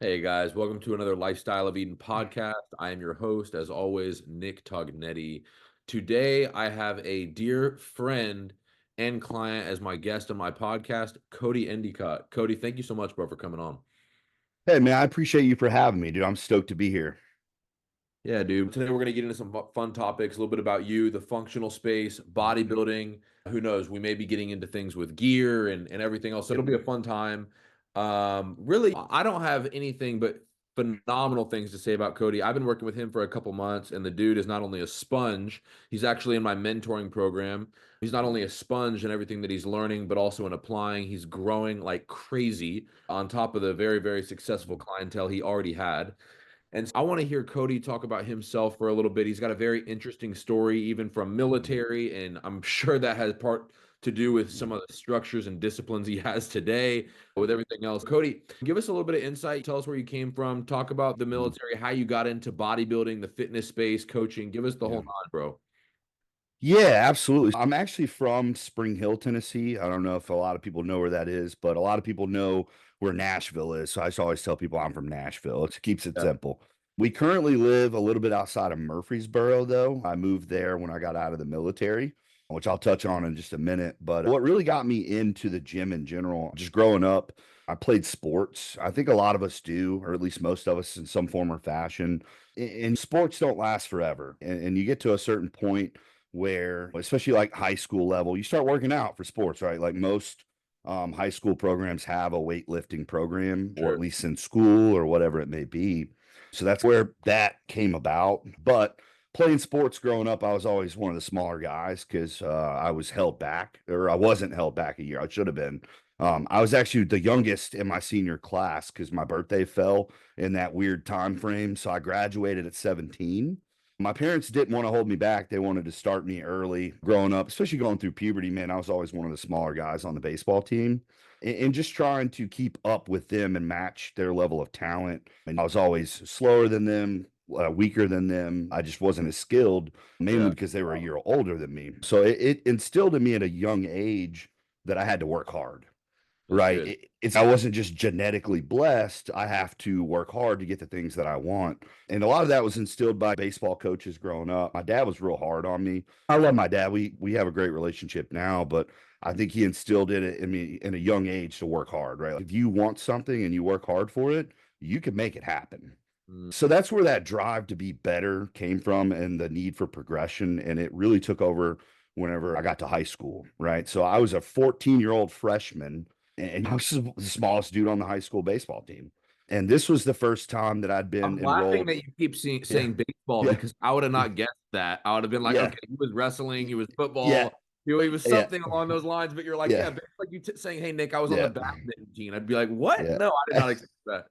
Hey guys, welcome to another Lifestyle of Eden podcast. I am your host, as always, Nick Tognetti. Today, I have a dear friend and client as my guest on my podcast, Cody Endicott. Cody, thank you so much, bro, for coming on. Hey man, I appreciate you for having me, dude. I'm stoked to be here. Yeah, dude. Today, we're going to get into some fun topics, a little bit about you, the functional space, bodybuilding. Who knows? We may be getting into things with gear and everything else. So Yep. it'll be a fun time. Really, I don't have anything but phenomenal things to say about Cody. I've been working with him for a couple months, and the dude is not only a sponge, he's actually in my mentoring program. He's not only a sponge in everything that he's learning, but also in applying. He's growing like crazy on top of the very, very successful clientele he already had. And so I want to hear Cody talk about himself for a little bit. He's got a very interesting story, even from military, and I'm sure that has part to do with some of the structures and disciplines he has today with everything else. Cody, give us a little bit of insight. Tell us where you came from. Talk about the military, how you got into bodybuilding, the fitness space, coaching. Give us the whole Yeah. nine, bro. Yeah, absolutely. I'm actually from Spring Hill, Tennessee. I don't know if a lot of people know where that is, but a lot of people know where Nashville is. So I just always tell people I'm from Nashville. It keeps it Yeah. simple. We currently live a little bit outside of Murfreesboro, though. I moved there when I got out of the military, which I'll touch on in just a minute. But what really got me into the gym in general, just growing up, I played sports. I think a lot of us do, or at least most of us in some form or fashion. And sports don't last forever. And you get to a certain point where, especially like high school level, you start working out for sports, right? Like most high school programs have a weightlifting program, or at Sure. least in school or whatever it may be. So that's where that came about. But playing sports growing up, I was always one of the smaller guys because I was held back, or I wasn't held back a year. I should have been. I was actually the youngest in my senior class because my birthday fell in that weird time frame. So I graduated at 17. My parents didn't want to hold me back. They wanted to start me early growing up, especially going through puberty. Man, I was always one of the smaller guys on the baseball team and just trying to keep up with them and match their level of talent. And I was always slower than them, weaker than them. I just wasn't as skilled, mainly Yeah. because they were a year older than me. So it instilled in me at a young age that I had to work hard. That's Right. good. It's I wasn't just genetically blessed. I have to work hard to get the things that I want. And a lot of that was instilled by baseball coaches growing up. My dad was real hard on me. I love my dad. We have a great relationship now, but I think he instilled it in me in a young age to work hard, right? Like if you want something and you work hard for it, you can make it happen. Mm, So that's where that drive to be better came from and the need for progression. And it really took over whenever I got to high school, right? So I was a 14-year-old freshman and I was the smallest dude on the high school baseball team. And this was the first time that I'd been I'm laughing enrolled. that you keep Yeah, saying baseball yeah, because I would have not guessed that. I would have been like, yeah, okay, he was wrestling, he was yeah, football, he was yeah, something along those lines. But you're like, yeah, yeah, like you saying, hey, Nick, I was on the yeah, badminton team. I'd be like, what? yeah. No, I did not expect that.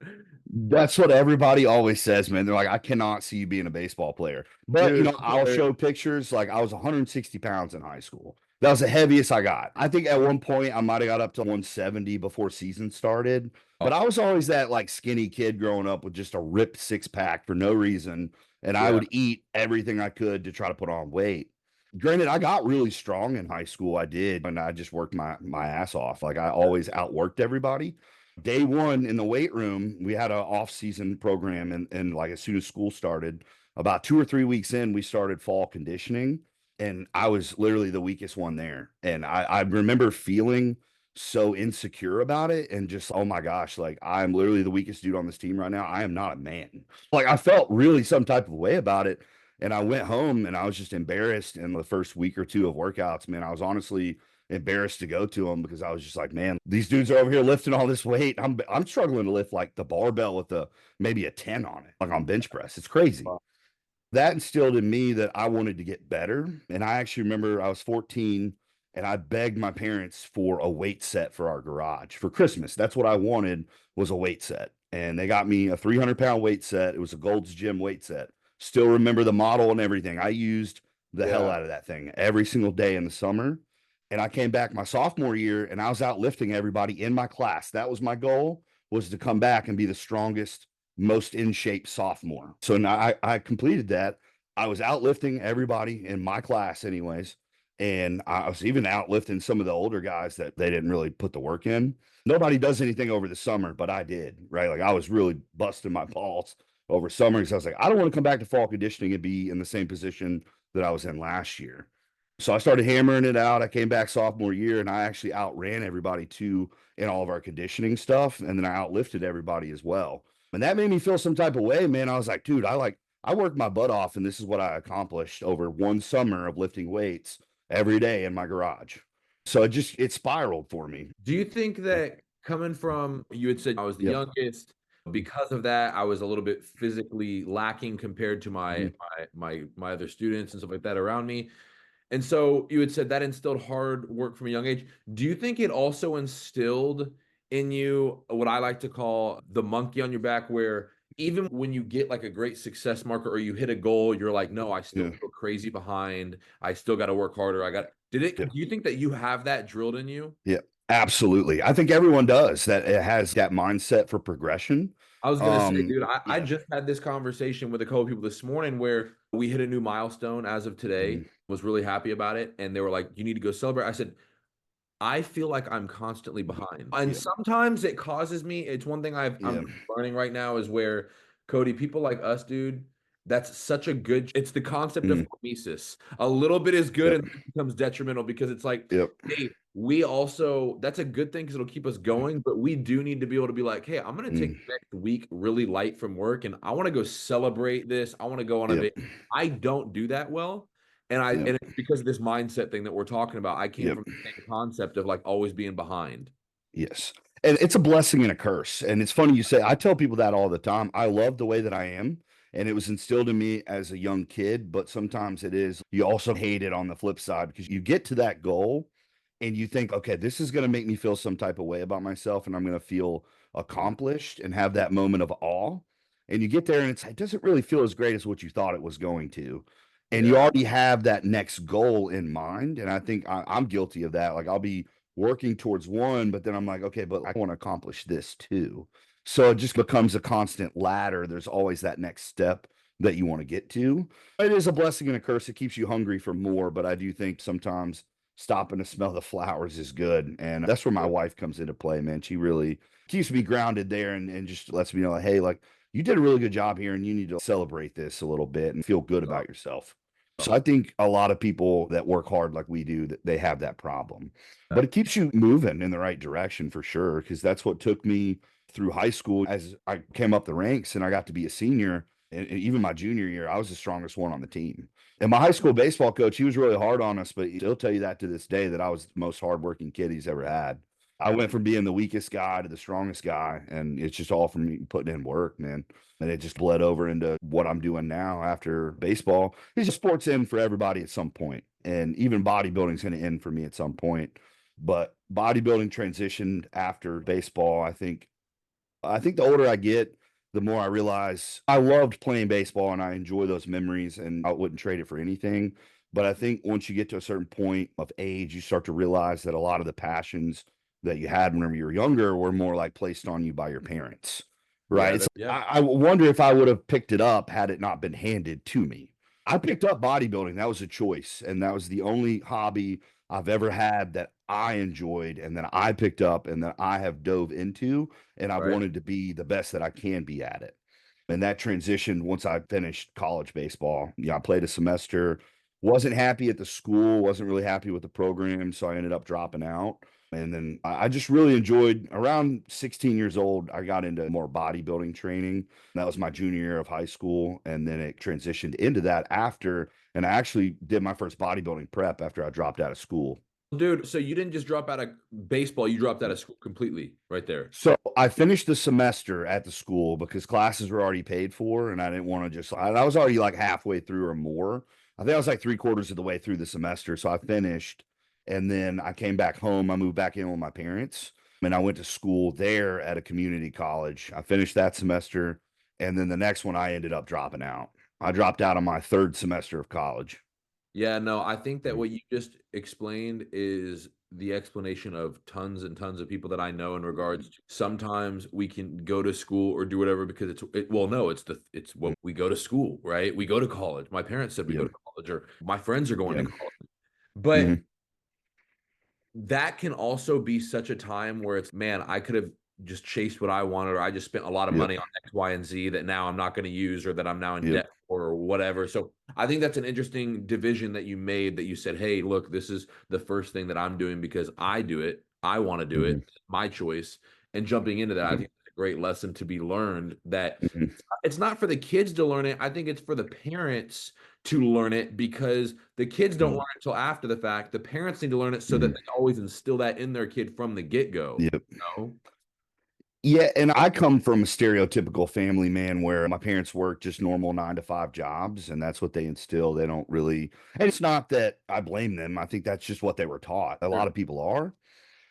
That's what everybody always says, man. They're like, I cannot see you being a baseball player. But, Dude, I'll show pictures. Like, I was 160 pounds in high school. That was the heaviest I got. I think at one point I might have got up to 170 before season started. But I was always that like skinny kid growing up with just a ripped six pack for no reason. And I yeah, would eat everything I could to try to put on weight. Granted, I got really strong in high school. I did, and I just worked my ass off. Like I always outworked everybody. Day one in the weight room, we had an off-season program, and like as soon as school started, about 2 or 3 weeks in, we started fall conditioning, and I was literally the weakest one there. And I remember feeling so insecure about it and just, oh my gosh, like I'm literally the weakest dude on this team right now. I am not a man. Like I felt really some type of way about it. And I went home and I was just embarrassed in the first week or two of workouts, man. I was honestly embarrassed to go to them because I was just like, man, these dudes are over here lifting all this weight. I'm struggling to lift like the barbell with a maybe a 10 on it, like on bench press. It's crazy. That instilled in me that I wanted to get better. And I actually remember I was 14 and I begged my parents for a weight set for our garage for Christmas. That's what I wanted was a weight set. And they got me a 300-pound weight set. It was a Gold's Gym weight set. Still remember the model and everything. I used the hell yeah. out of that thing every single day in the summer. And I came back my sophomore year and I was out lifting everybody in my class. That was my goal, was to come back and be the strongest, most in shape sophomore. So now I completed that. I was outlifting everybody in my class, anyways. And I was even outlifting some of the older guys that they didn't really put the work in. Nobody does anything over the summer, but I did, right? Like I was really busting my balls over summer because I was like, I don't want to come back to fall conditioning and be in the same position that I was in last year. So I started hammering it out. I came back sophomore year and I actually outran everybody too in all of our conditioning stuff. And then I outlifted everybody as well. And that made me feel some type of way, man. I was like, dude, I worked my butt off and this is what I accomplished over one summer of lifting weights every day in my garage. So it spiraled for me. Do you think that coming from, you had said I was the Yep. youngest, because of that, I was a little bit physically lacking compared to Mhm. my other students and stuff like that around me. And so you had said that instilled hard work from a young age. Do you think it also instilled in you what I like to call the monkey on your back, where even when you get like a great success marker or you hit a goal, you're like, no, I still Yeah. feel crazy behind. I still got to work harder. Yeah. Do you think that you have that drilled in you? Yeah. Absolutely. I think everyone does that. It has that mindset for progression. I was gonna say, dude, I Yeah. just had this conversation with a couple people this morning where we hit a new milestone as of today, Mhm. was really happy about it. And they were like, you need to go celebrate. I said, I feel like I'm constantly behind. And Yeah. sometimes it causes me, it's one thing I'm Yeah. learning right now is where, Cody, people like us, dude, that's such a good, it's the concept of Mm. hormesis. A little bit is good Yep. and then it becomes detrimental because it's like, Yep. hey, we also, that's a good thing because it'll keep us going, but we do need to be able to be like, hey, I'm going to take Mm. the next week really light from work and I want to go celebrate this. I want to go on a Yep. bit. I don't do that well. Yep. And it's because of this mindset thing that we're talking about. I came Yep. from the same concept of like always being behind. Yes. And it's a blessing and a curse. And it's funny you say, I tell people that all the time. I love the way that I am. And it was instilled in me as a young kid, but sometimes it is, you also hate it on the flip side because you get to that goal and you think, okay, this is going to make me feel some type of way about myself and I'm going to feel accomplished and have that moment of awe. And you get there and it doesn't really feel as great as what you thought it was going to. And you Yeah. already have that next goal in mind. And I think I'm guilty of that. Like I'll be working towards one, but then I'm like, okay, but I want to accomplish this too. So it just becomes a constant ladder. There's always that next step that you want to get to. It is a blessing and a curse. It keeps you hungry for more, but I do think sometimes stopping to smell the flowers is good. And that's where my wife comes into play, man. She really keeps me grounded there and just lets me know, like, hey, like you did a really good job here and you need to celebrate this a little bit and feel good about yourself. So I think a lot of people that work hard like we do, that they have that problem. But it keeps you moving in the right direction for sure, because that's what took me through high school. As I came up the ranks and I got to be a senior, and even my junior year, I was the strongest one on the team. And my high school baseball coach, he was really hard on us, but he'll tell you that to this day that I was the most hardworking kid he's ever had. I went from being the weakest guy to the strongest guy, and it's just all from me putting in work, man. And it just bled over into what I'm doing now after baseball. It's just sports end for everybody at some point, and even bodybuilding is going to end for me at some point. But bodybuilding transitioned after baseball. I think the older I get, the more I realize I loved playing baseball and I enjoy those memories and I wouldn't trade it for anything. But I think once you get to a certain point of age, you start to realize that a lot of the passions that you had whenever you were younger were more like placed on you by your parents. Right. Yeah. It's, Yeah. I wonder if I would have picked it up had it not been handed to me. I picked up bodybuilding. That was a choice. And that was the only hobby I've ever had that I enjoyed and that I picked up and that I have dove into. And I've Right. wanted to be the best that I can be at it. And that transitioned once I finished college baseball. Yeah, I played a semester, wasn't happy at the school, wasn't really happy with the program. So I ended up dropping out. And then I just really enjoyed around 16 years old. I got into more bodybuilding training. That was my junior year of high school. And then it transitioned into that after. And I actually did my first bodybuilding prep after I dropped out of school. Dude, so you didn't just drop out of baseball, you dropped out of school completely right there. So I finished the semester at the school because classes were already paid for, and I didn't want to just. I was already like halfway through or more. I think I was like three quarters of the way through the semester, so I finished, and then I came back home. I moved back in with my parents, and I went to school there at a community college. I finished that semester, and then the next one I ended up dropping out. I dropped out on my third semester of college. Yeah, no, I think that what you just explained is the explanation of tons and tons of people that I know in regards to sometimes we can go to school or do whatever because well, no, it's what we go to school, right? We go to college. My parents said we go Yeah, to college, or my friends are going to yeah, college. But Mhm. that can also be such a time where it's, man, I could have just chased what I wanted, or I just spent a lot of Yep. money on X, Y, and Z that now I'm not going to use, or that I'm now in Yep. debt for, or whatever. So I think that's an interesting division that you made, that you said, hey, look, this is the first thing that I'm doing because I do it. I want to do it. Mhm. My choice. And jumping into that, I Mhm. think it's a great lesson to be learned, that Mhm. it's not for the kids to learn it. I think it's for the parents to learn it, because the kids don't learn Mhm. it until after the fact. The parents need to learn it so that Mhm. they always instill that in their kid from the get-go. Yep. You Yeah, and I come from a stereotypical family, man, where my parents work just normal 9 to 5 jobs, and that's what they instill. They don't really, and it's not that I blame them. I think that's just what they were taught. A Sure. lot of people are.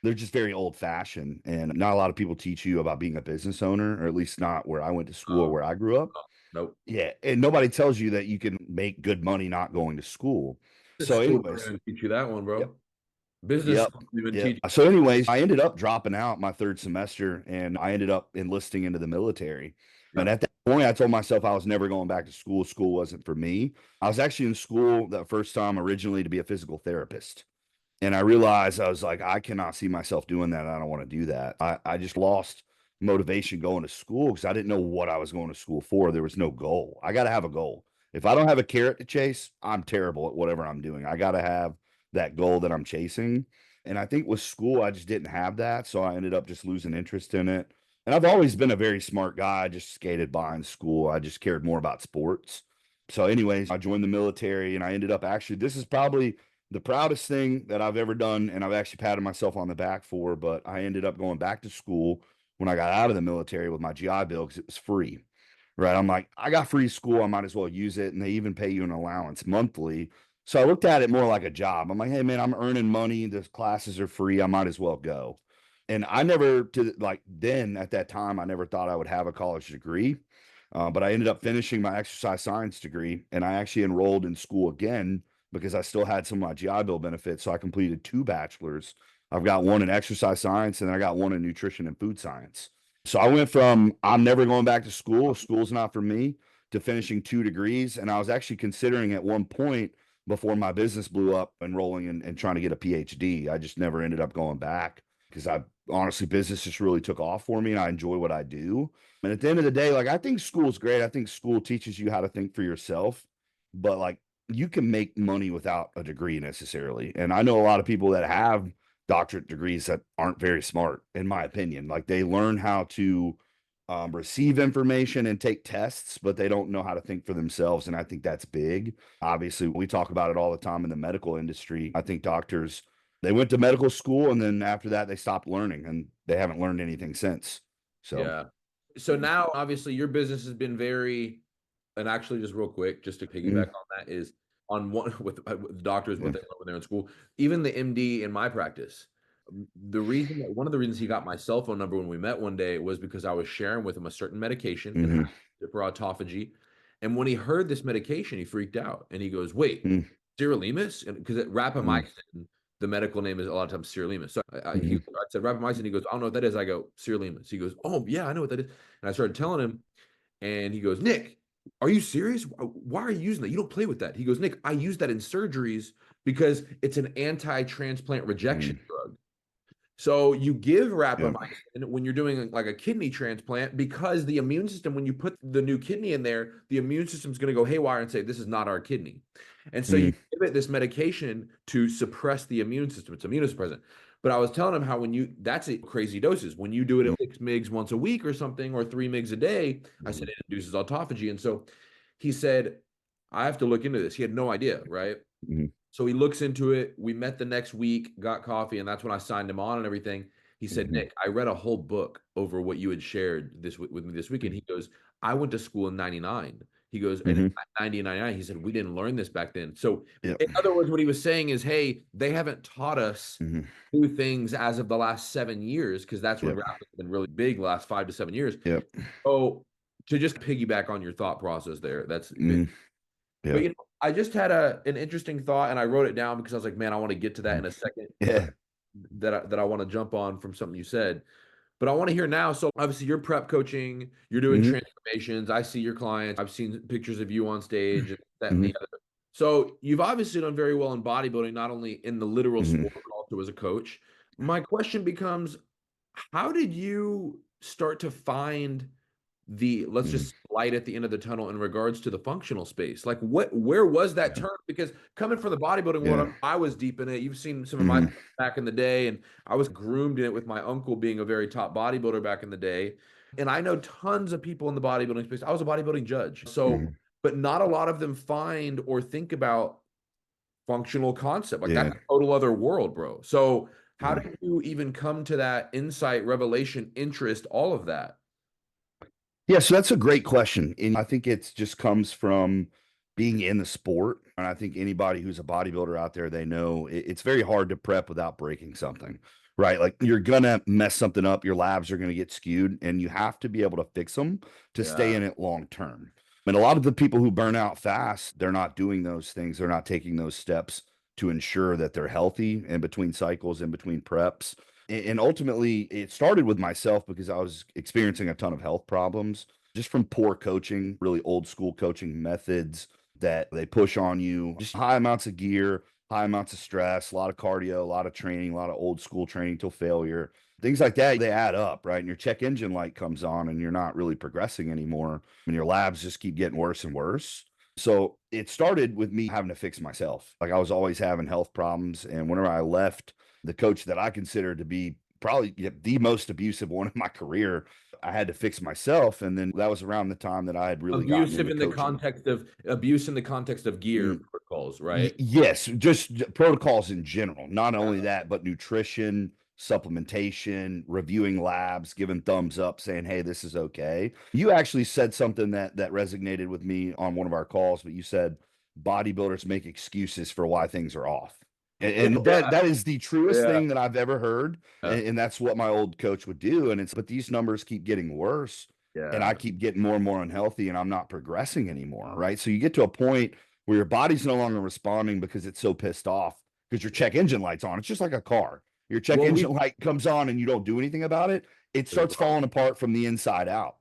They're just very old fashioned, and not a lot of people teach you about being a business owner, or at least not where I went to school or Oh, where I grew up. oh, nope. Yeah, and nobody tells you that you can make good money not going to school. The So, school's not anyways, going to teach you that one, yep. bro. Business Yep. schools don't even Yep. teach. So, anyways, I ended up dropping out my third semester and I ended up enlisting into the military. And Yeah. at that point, I told myself I was never going back to school. School wasn't for me. I was actually in school that first time originally to be a physical therapist. And I realized I was like, I cannot see myself doing that. I don't want to do that. I just lost motivation going to school because I didn't know what I was going to school for. There was no goal. I got to have a goal. If I don't have a carrot to chase, I'm terrible at whatever I'm doing. I got to have that goal that I'm chasing. And I think with school, I just didn't have that. So I ended up just losing interest in it. And I've always been a very smart guy. I just skated by in school. I just cared more about sports. So, anyways, I joined the military and I ended up actually, this is probably the proudest thing that I've ever done, and I've actually patted myself on the back for, but I ended up going back to school when I got out of the military with my GI Bill because it was free. Right. I'm like, I got free school. I might as well use it. And they even pay you an allowance monthly. So I looked at it more like a job. I'm like, hey, man, I'm earning money. The classes are free. I might as well go. And I never, to like then at that time, I never thought I would have a college degree. But I ended up finishing my exercise science degree and I actually enrolled in school again because I still had some of my GI Bill benefits. So I completed 2 bachelors. I've got one in exercise science and then I got one in nutrition and food science. So I went from I'm never going back to school, school's not for me, to finishing 2 degrees. And I was actually considering at one point before my business blew up enrolling and trying to get a PhD. I just never ended up going back because I honestly, business just really took off for me and I enjoy what I do. And at the end of the day, like I think school's great. I think school teaches you how to think for yourself, but like you can make money without a degree necessarily. And I know a lot of people that have doctorate degrees that aren't very smart, in my opinion. Like they learn how to receive information and take tests, but they don't know how to think for themselves. And I think that's big. Obviously, we talk about it all the time in the medical industry. I think doctors, they went to medical school and then after that, they stopped learning and they haven't learned anything since. So, Yeah. So now, obviously, your business has been very, and actually, just real quick, just to piggyback mm, on that, is on one with doctors, yeah. what they learn when they're in school. Even the MD in my practice, one of the reasons he got my cell phone number when we met one day was because I was sharing with him a certain medication and how Hmm. for autophagy. And when he heard this medication, he freaked out and he goes, "Wait, Mm, sirolimus?" And because mm, rapamycin, the medical name is a lot of times sirolimus. So mm, I said rapamycin. He goes, "I don't know what that is." I go, "Sirolimus." He goes, "Oh yeah, I know what that is." And I started telling him, and he goes, "Nick, are you serious? Why are you using that? You don't play with that." He goes, "Nick, I use that in surgeries because it's an anti-transplant rejection mm, drug." So you give yeah. rapamycin when you're doing like a kidney transplant because the immune system, when you put the new kidney in there, the immune system's going to go haywire and say, "This is not our kidney." And so you Mm, give it this medication to suppress the immune system. It's immunosuppressant. But I was telling him how that's crazy doses. When you do it mm, at 6 mgs once a week or something, or 3 mgs a day, I said mm, it induces autophagy. And so he said, I have to look into this. He had no idea, right? mm, So he looks into it. We met the next week, got coffee, and that's when I signed him on and everything. He said, mm, "Nick, I read a whole book over what you had shared with me this weekend." He goes, "I went to school in 99." He goes, and in mm, 90 and 99, he said, "We didn't learn this back then." So yep. in other words, what he was saying is, hey, they haven't taught us Mm, new things as of the last 7 years, because that's when yep. rap has been really big the last 5 to 7 years. Yep. So to just piggyback on your thought process there, that's Mm, but yeah. I just had an interesting thought, and I wrote it down because I was like, man, I want to get to that Mm, in a second. yeah. That I want to jump on from something you said, but I want to hear now. So obviously, you're prep coaching, you're doing Mm, transformations. I see your clients. I've seen pictures of you on stage and that and mm, the other. So you've obviously done very well in bodybuilding, not only in the literal Mhm. sport, but also as a coach. My question becomes, how did you start to find the, let's Mhm. just light at the end of the tunnel in regards to the functional space? Like where was that Yeah. turn? Because coming from the bodybuilding Yeah. world, I was deep in it. You've seen some of my Mhm. back in the day, and I was groomed in it with my uncle being a very top bodybuilder back in the day. And I know tons of people in the bodybuilding space. I was a bodybuilding judge. So, Mhm. but not a lot of them find or think about functional concept. Like that's Yeah. a total other world, bro. So how Yeah. did you even come to that insight, revelation, interest, all of that? Yeah, so that's a great question. And I think it's just comes from being in the sport. And I think anybody who's a bodybuilder out there, they know it's very hard to prep without breaking something, right? Like you're gonna mess something up, your labs are gonna get skewed, and you have to be able to fix them to stay Yeah. in it long term. And a lot of the people who burn out fast, they're not doing those things, they're not taking those steps to ensure that they're healthy in between cycles, in between preps. And ultimately, it started with myself because I was experiencing a ton of health problems just from poor coaching, really old school coaching methods that they push on you, just high amounts of gear, high amounts of stress, a lot of cardio, a lot of training, a lot of old school training till failure. Things like that, they add up, right? And your check engine light comes on and you're not really progressing anymore. And your labs just keep getting worse and worse. So it started with me having to fix myself. Like I was always having health problems. And whenever I left the coach that I consider to be probably the most abusive one in my career, I had to fix myself. And then that was around the time that I had really gotten Abusive into in the coaching. context of abuse in the context of gear Mm, protocols, right? yes, just protocols in general. Not only that, but nutrition, supplementation, reviewing labs, giving thumbs up, saying, "Hey, this is okay." You actually said something that resonated with me on one of our calls, but you said bodybuilders make excuses for why things are off. And that Yeah. that is the truest Yeah. thing that I've ever heard. Yeah. And that's what my old coach would do. And it's but these numbers keep getting worse and I Yeah. keep getting more and more unhealthy and I'm not progressing anymore. Right. So you get to a point where your body's no longer responding because it's so pissed off because your check engine light's on. It's just like a car. Your check Well, engine light comes on and you don't do anything about it. It there's a starts problem. falling apart from the inside out.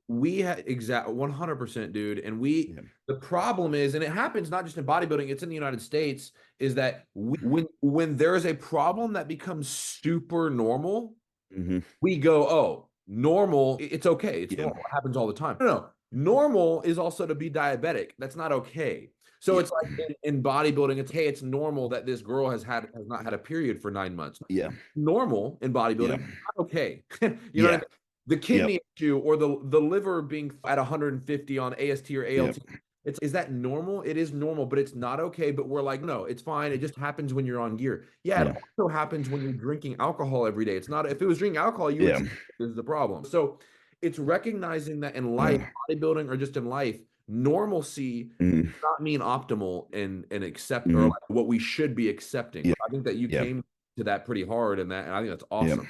We had exact 100%, dude. And Yeah. the problem is, and it happens not just in bodybuilding, it's in the United States, is that when there is a problem that becomes super normal, Mm-hmm. we go, oh, normal, it's okay. It's Yeah. normal. It happens all the time. No. Normal is also to be diabetic. That's not okay. So Yeah. it's like in bodybuilding, it's hey, it's normal that this girl has not had a period for 9 months. Yeah. Normal in Yeah. bodybuilding, not okay. You know what I Yeah. mean? The Yep. kidney issue or the liver being at 150 on AST or Yep. ALT. Is that normal? It is normal, but it's not okay. But we're like, no, it's fine. It just happens when you're on gear. Yeah, it Yeah. also happens when you're drinking alcohol every day. It's not, if it was drinking alcohol, you would Yeah. say this is the problem. So it's recognizing that in life, Yeah. bodybuilding or just in life, normalcy Mm-hmm. does not mean optimal and accept or Mm-hmm. like what we should be accepting. Yeah. I think that you Yeah. came to that pretty hard and I think that's Yeah. awesome.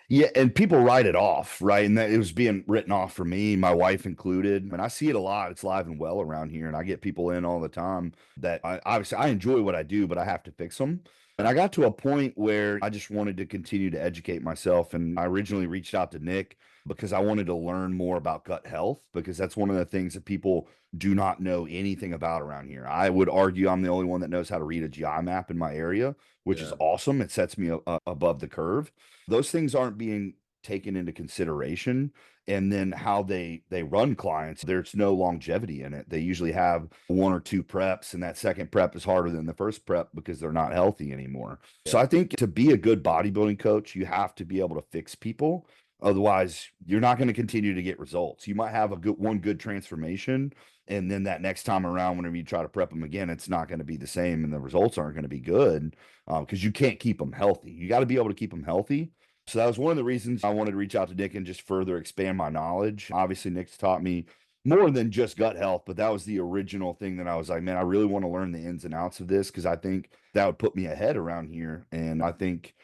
Yeah, and people write it off, right? And that it was being written off for me, my wife included. And I see it a lot. It's live and well around here. And I get people in all the time that obviously I enjoy what I do, but I have to fix them. And I got to a point where I just wanted to continue to educate myself. And I originally reached out to Nick because I wanted to learn more about gut health, because that's one of the things that people do not know anything about around here. I would argue I'm the only one that knows how to read a GI map in my area, which is Yeah. awesome. It sets me above the curve. Those things aren't being taken into consideration. And then how they run clients, there's no longevity in it. They usually have one or two preps, and that second prep is harder than the first prep because they're not healthy anymore. So Yeah. I think to be a good bodybuilding coach, you have to be able to fix people. Otherwise, you're not going to continue to get results. You might have a good transformation, and then that next time around, whenever you try to prep them again, it's not going to be the same, and the results aren't going to be good because you can't keep them healthy. You got to be able to keep them healthy. So that was one of the reasons I wanted to reach out to Nick and just further expand my knowledge. Obviously, Nick's taught me more than just gut health, but that was the original thing that I was like, man, I really want to learn the ins and outs of this because I think that would put me ahead around here. And I think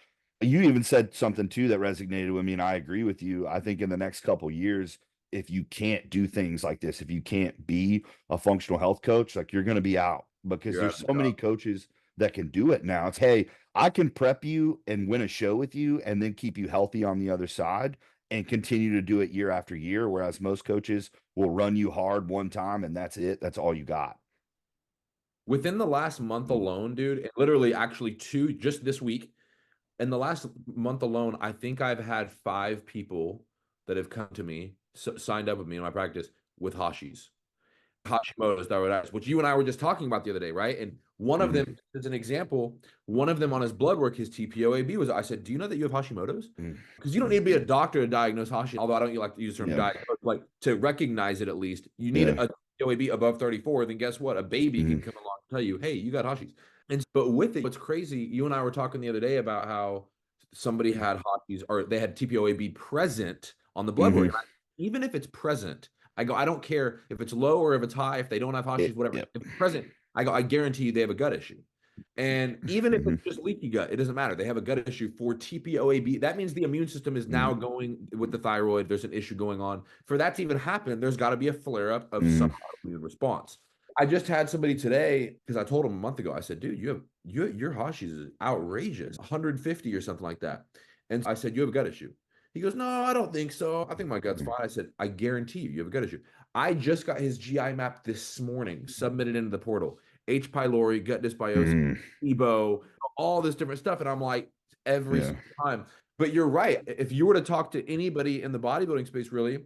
you even said something too that resonated with me, and I agree with you. I think in the next couple years, if you can't do things like this, if you can't be a functional health coach, like you're going to be out because You're out there's of the so job. many coaches that can do it now. It's, hey, I can prep you and win a show with you and then keep you healthy on the other side and continue to do it year after year. Whereas most coaches will run you hard one time and that's it. That's all you got. Within the last month Mm, alone, dude, and literally actually two just this week, in the last month alone, I think I've had 5 people that have come to me, signed up with me in my practice with Hashis. Hashimoto's thyroiditis, which you and I were just talking about the other day, right? And one of mhm, them, as an example, one of them on his blood work, his TPOAB was, I said, do you know that you have Hashimoto's? mm, Because you don't need to be a doctor to diagnose Hashimoto's, although I don't like to use the term yeah, diagnose, like to recognize it at least. You need yeah, a TPOAB above 34, then guess what? A baby can mhm, come along and tell you, hey, you got Hashi's. And but with it, what's crazy, you and I were talking the other day about how somebody had Hashi's or they had TPOAB present on the blood work. mhm. And even if it's present, I go, I don't care if it's low or if it's high, if they don't have Hashi's, whatever. Yep. If it's present, I go, I guarantee you they have a gut issue. And even if Mhm, it's just leaky gut, it doesn't matter. They have a gut issue for TPOAB. That means the immune system is mhm, now going with the thyroid. There's an issue going on. For that to even happen, there's got to be a flare up of some mhm, immune response. I just had somebody today because I told him a month ago. I said, "Dude, your Hashi's is outrageous, 150 or something like that." And I said, "You have a gut issue." He goes, "No, I don't think so. I think my gut's mhm, fine." I said, "I guarantee you have a gut issue." I just got his GI map this morning, submitted into the portal. H. pylori, gut dysbiosis, mhm. SIBO, all this different stuff. And I'm like, every Yeah. single time. But you're right. If you were to talk to anybody in the bodybuilding space, really,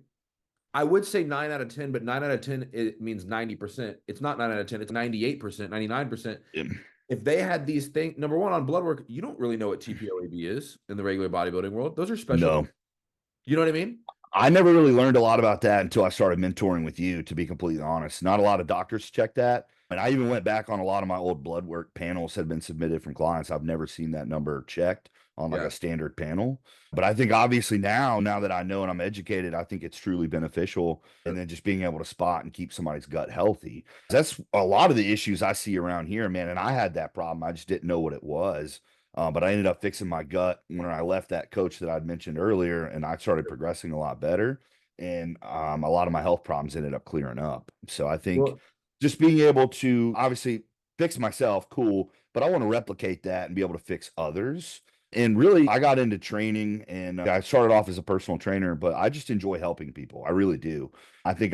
I would say 9 out of 10, but 9 out of 10, it means 90%. It's not 9 out of 10, it's 98%, 99%. Yep. If they had these things, number one, on blood work, you don't really know what TPOAB is in the regular bodybuilding world. Those are special. No. You know what I mean? I never really learned a lot about that until I started mentoring with you, to be completely honest. Not a lot of doctors check that. And I even went back on a lot of my old blood work panels had been submitted from clients. I've never seen that number checked on like Yeah. a standard panel. But I think obviously now that I know and I'm educated, I think it's truly beneficial. And then just being able to spot and keep somebody's gut healthy. That's a lot of the issues I see around here, man. And I had that problem. I just didn't know what it was. But I ended up fixing my gut when I left that coach that I'd mentioned earlier, and I started progressing a lot better. And a lot of my health problems ended up clearing up. So I think Well, just being able to obviously fix myself, cool, but I want to replicate that and be able to fix others. And really, I got into training and I started off as a personal trainer, but I just enjoy helping people. I really do. I think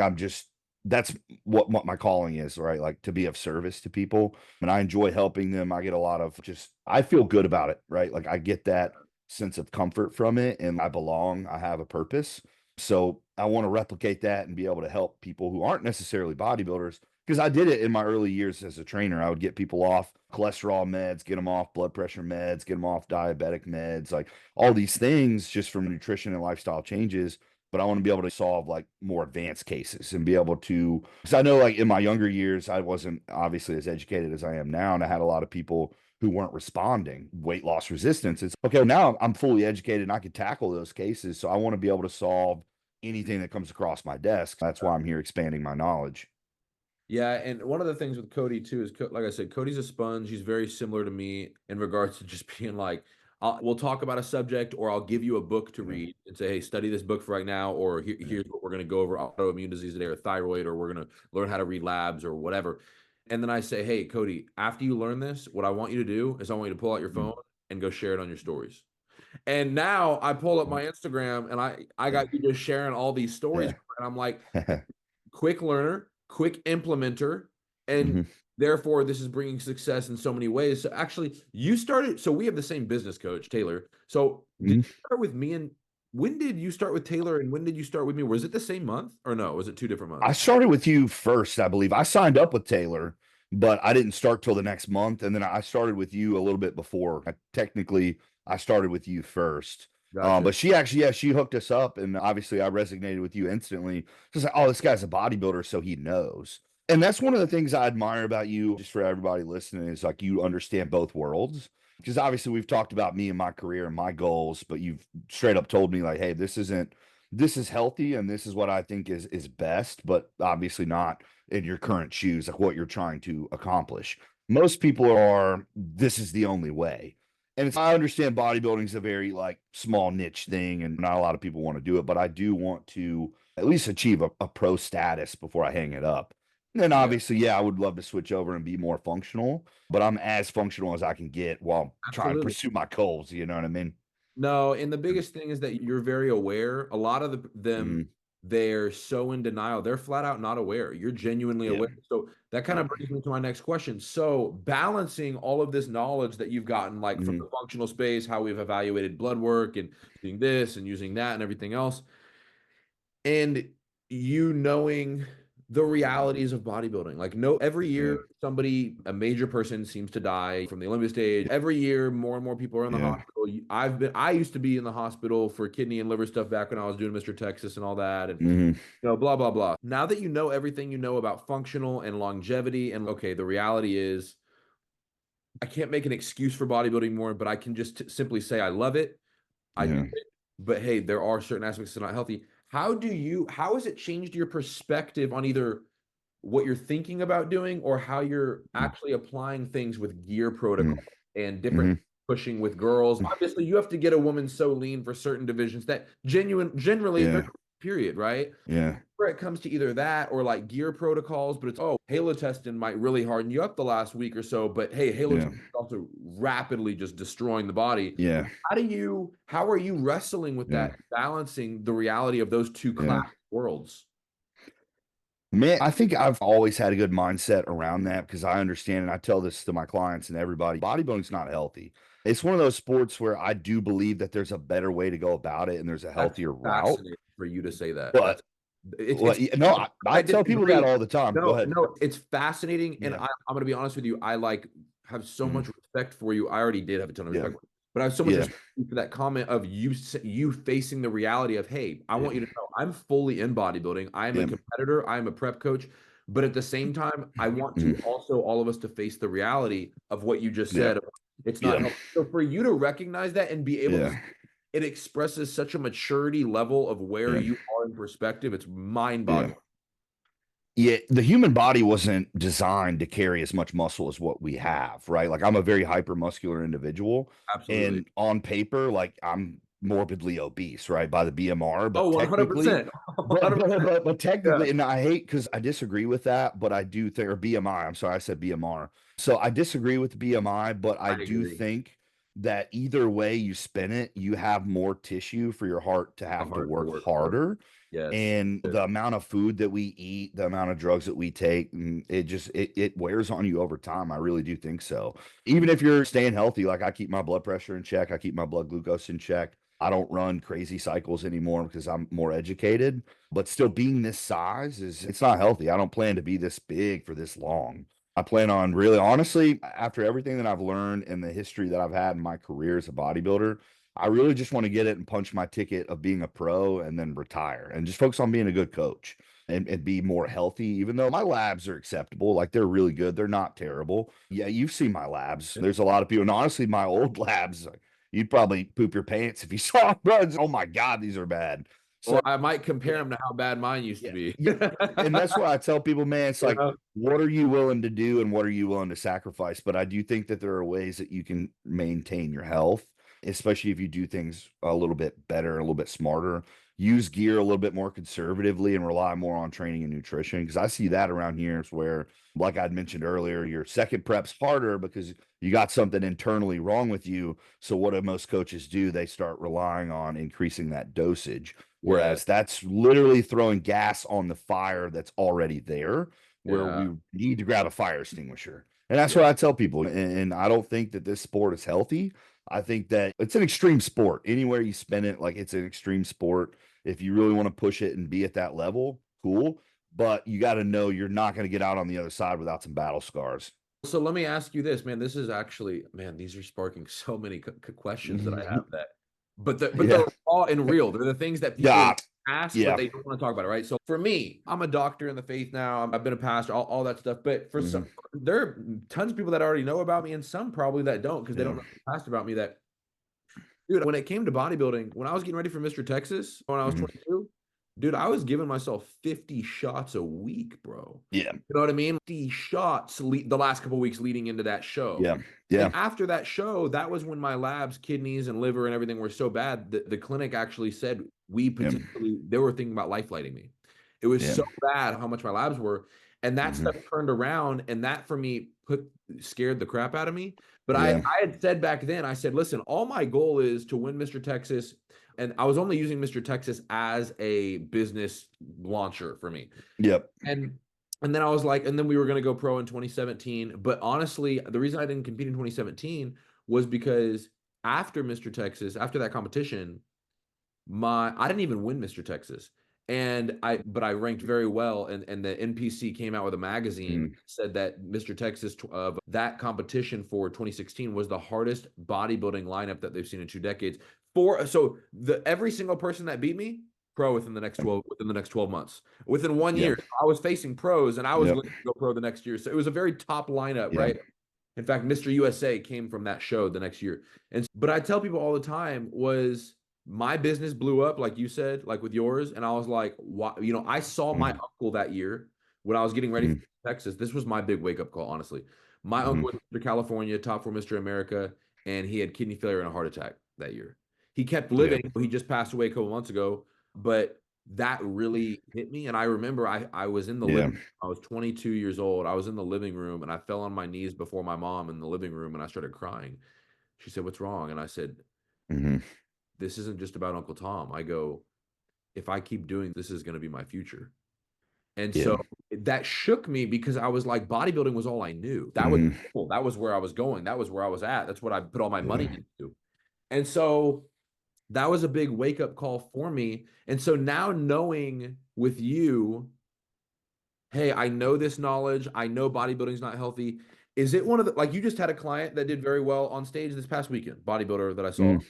that's what my calling is, right? Like to be of service to people. And I enjoy helping them. I get a lot of I feel good about it, right? Like I get that sense of comfort from it and I belong, I have a purpose. So I want to replicate that and be able to help people who aren't necessarily bodybuilders because I did it in my early years as a trainer. I would get people off cholesterol meds, get them off blood pressure meds, get them off diabetic meds, like all these things just from nutrition and lifestyle changes. But I want to be able to solve like more advanced cases and be able to, because I know like in my younger years, I wasn't obviously as educated as I am now. And I had a lot of people who weren't responding, weight loss resistance. It's okay. Now I'm fully educated and I can tackle those cases. So I want to be able to solve anything that comes across my desk. That's why I'm here expanding my knowledge. yeah, and one of the things with Cody too is, like I said, Cody's a sponge. He's very similar to me in regards to just being like, we'll talk about a subject, or I'll give you a book to Mhm. read and say, hey, study this book for right now, or Yeah. here's what we're going to go over: autoimmune disease today, or thyroid, or we're going to learn how to read labs, or whatever. And then I say, hey, Cody, after you learn this, what I want you to do is I want you to pull out your Mhm. phone and go share it on your stories. And now I pull up Mhm. my Instagram and I Yeah. got you just sharing all these stories, Yeah. and I'm like, quick learner, quick implementer, and Mhm. therefore this is bringing success in so many ways. So actually, you started. So we have the same business coach, Taylor. So did Mhm. you start with me, and when did you start with Taylor, and when did you start with me? Was it the same month or no? Was it 2 different I months? started with you first, I believe. I signed up with Taylor, but I didn't start till the next month. And then I started with you a little bit before. Technically, I started with you first. Gotcha. But she actually, yeah, she hooked us up. And obviously, I resonated with you instantly. Just like, oh, this guy's a bodybuilder, so he knows. And that's one of the things I admire about you, just for everybody listening, is like you understand both worlds. Because obviously, we've talked about me and my career and my goals, but you've straight up told me, like, hey, this is healthy and this is what I think is best, but obviously not in your current shoes, like what you're trying to accomplish. Most people are, this is the only way. And I understand bodybuilding is a very like small niche thing and not a lot of people want to do it, but I do want to at least achieve a pro status before I hang it up. And then Yeah, obviously, yeah, I would love to switch over and be more functional, but I'm as functional as I can get while trying to absolutely. pursue my goals. You know what I mean? No, and the biggest thing is that you're very aware. A lot of them Mhm. they're so in denial. They're flat out not aware. You're genuinely Yeah. aware. So that kind Yeah. of brings me to my next question. So balancing all of this knowledge that you've gotten, like from Mhm. the functional space, how we've evaluated blood work and doing this and using that and everything else, and you knowing the realities of bodybuilding. Like, no, every Yeah. year somebody, a major person, seems to die from the Olympus stage. Every year more and more people are in the Yeah. hospital. I used to be in the hospital for kidney and liver stuff back when I was doing Mr. Texas and all that, and Mhm. blah blah blah. Now that you know everything you know about functional and longevity, and okay, the reality is I can't make an excuse for bodybuilding more, but I can just simply say I love it. I do Yeah. it, but hey, there are certain aspects that are not healthy. How has it changed your perspective on either what you're thinking about doing or how you're actually applying things with gear Mhm. protocol and different Mhm. pushing with girls? Obviously, you have to get a woman so lean for certain divisions that generally they're Yeah. period, right? Yeah. Where it comes to either that or like gear protocols, but it's, oh, halo testing might really harden you up the last week or so, but hey, halo Yeah. testing is also rapidly just destroying the body. Yeah. How are you wrestling with Yeah. that, balancing the reality of those two Yeah. class worlds? Man, I think I've always had a good mindset around that because I understand, and I tell this to my clients and everybody, bodybuilding's not healthy. It's one of those sports where I do believe that there's a better way to go about it and there's a That's healthier route. fascinating for you to say that. But well, It's no, I I tell people that disagree. all the time. Go No, ahead. no, it's fascinating, and Yeah. I'm gonna be honest with you. I like have so Mhm. much respect for you. I already did have a ton of Yeah. respect, but I have so much Yeah. respect for that comment of you facing the reality of, hey, I Yeah. want you to know I'm fully in bodybuilding. I am a Yeah. competitor. I am a prep coach, but at the same time, I want to Mhm. also all of us to face the reality of what you just Yeah. said. It's not Yeah. helpful. So for you to recognize that and be able to, Yeah. it expresses such a maturity level of where Yeah. you are in perspective. It's Yeah. mind-boggling. Yeah, the human body wasn't designed to carry as much muscle as what we have, right? Like I'm a very hypermuscular individual, Absolutely. and on paper, like I'm morbidly obese, right, by the BMR, Oh, but technically, 100%. 100%. but Yeah, technically, and I hate because I disagree with that, but I do think, or BMI, I'm sorry, I said BMR. So I disagree with the BMI, but I I do agree. think that either way you spin it, you have more tissue for your heart to The have to heart to work work harder. harder, Yes. and the amount of food that we eat, the amount of drugs that we take, it just it wears on you over time. I really do think so. Even if you're staying healthy, like I keep my blood pressure in check, I keep my blood glucose in check. I don't run crazy cycles anymore because I'm more educated, but still being this size is it's not healthy. I don't plan to be this big for this long. I plan on really honestly, after everything that I've learned and the history that I've had in my career as a bodybuilder, I really just want to get it and punch my ticket of being a pro and then retire and just focus on being a good coach and be more healthy, even though my labs are acceptable. Like they're really good. They're not terrible. Yeah, you've seen my labs. There's a lot of people, and honestly, my old labs, you'd probably poop your pants if you saw them. Oh my God, these are bad. So Well, I might compare yeah, them to how bad mine used to yeah, be. yeah. And that's why I tell people, man, it's like, Yeah. what are you willing to do and what are you willing to sacrifice? But I do think that there are ways that you can maintain your health, especially if you do things a little bit better, a little bit smarter. Use gear a little bit more conservatively and rely more on training and nutrition. Because I see that around here is where, like I'd mentioned earlier, your second prep's harder because you got something internally wrong with you. So what do most coaches do? They start relying on increasing that dosage. Yeah. Whereas that's literally throwing gas on the fire that's already there, where Yeah. we need to grab a fire extinguisher. And that's Yeah. what I tell people. And I don't think that this sport is healthy. I think that it's an extreme sport. Anywhere you spin it, like it's an extreme sport. If you really want to push it and be at that level, cool. But you got to know you're not going to get out on the other side without some battle scars. So let me ask you this, man. This is actually, man, these are sparking so many questions that I have that, but they're Yeah. all and real. They're the things that people Yeah. ask, but Yeah. they don't want to talk about it, right? So for me, I'm a doctor in the faith now. I've been a pastor, all that stuff. But for some, Mhm. there are tons of people that already know about me, and some probably that don't because they Yeah. don't know the past about me. That dude, when it came to bodybuilding, when I was getting ready for Mr. Texas when I was Mhm. 22, dude, I was giving myself 50 shots a week, bro. Yeah. You know what I mean? 50 shots the last couple weeks leading into that show. Yeah. And Yeah. after that show, that was when my labs, kidneys, and liver and everything were so bad that the clinic actually said Yeah. they were thinking about life flighting me. It was Yeah. so bad how much my labs were. And that Hmm. stuff turned around, and that for me scared the crap out of me. But Yeah. I had said back then, I said, listen, all my goal is to win Mr. Texas. And I was only using Mr. Texas as a business launcher for me. Yep. And and then I was like, and then we were going to go pro in 2017. But honestly, the reason I didn't compete in 2017 was because after Mr. Texas, after that competition, I didn't even win Mr. Texas. But I ranked very well, and the NPC came out with a magazine, Mm. said that Mr. Texas of that competition for 2016 was the hardest bodybuilding lineup that they've seen in 2 decades. So the every single person that beat me pro within the next 12 months. Within one Yep. year, I was facing pros, and I was Yep. looking to go pro the next year. So it was a very top lineup, Yeah. right? In fact, Mr. USA came from that show the next year. But I tell people all the time was my business blew up, like you said, like with yours. And I was like, why? I saw my Mm. uncle that year when I was getting ready for Mm. Texas. This was my big wake up call, honestly. My uncle was Mm. Mr. California, top four Mr. America, and he had kidney failure and a heart attack that year. He kept Yeah. living. He just passed away a couple months ago, but that really hit me. And I remember I was in the Yeah. living. I was 22 years old. I was in the living room, and I fell on my knees before my mom in the living room, and I started crying. She said, "What's wrong?" And I said, Hmm. "This isn't just about Uncle Tom." I go, "If I keep doing this is going to be my future." And Yeah. so that shook me because I was like, bodybuilding was all I knew. That was Hmm. cool. That was where I was going. That was where I was at. That's what I put all my money Yeah. into. And so that was a big wake up call for me. And so now knowing with you, hey, I know this knowledge. I know bodybuilding's not healthy. Is it one of the, like you just had a client that did very well on stage this past weekend, bodybuilder that I saw. Mm.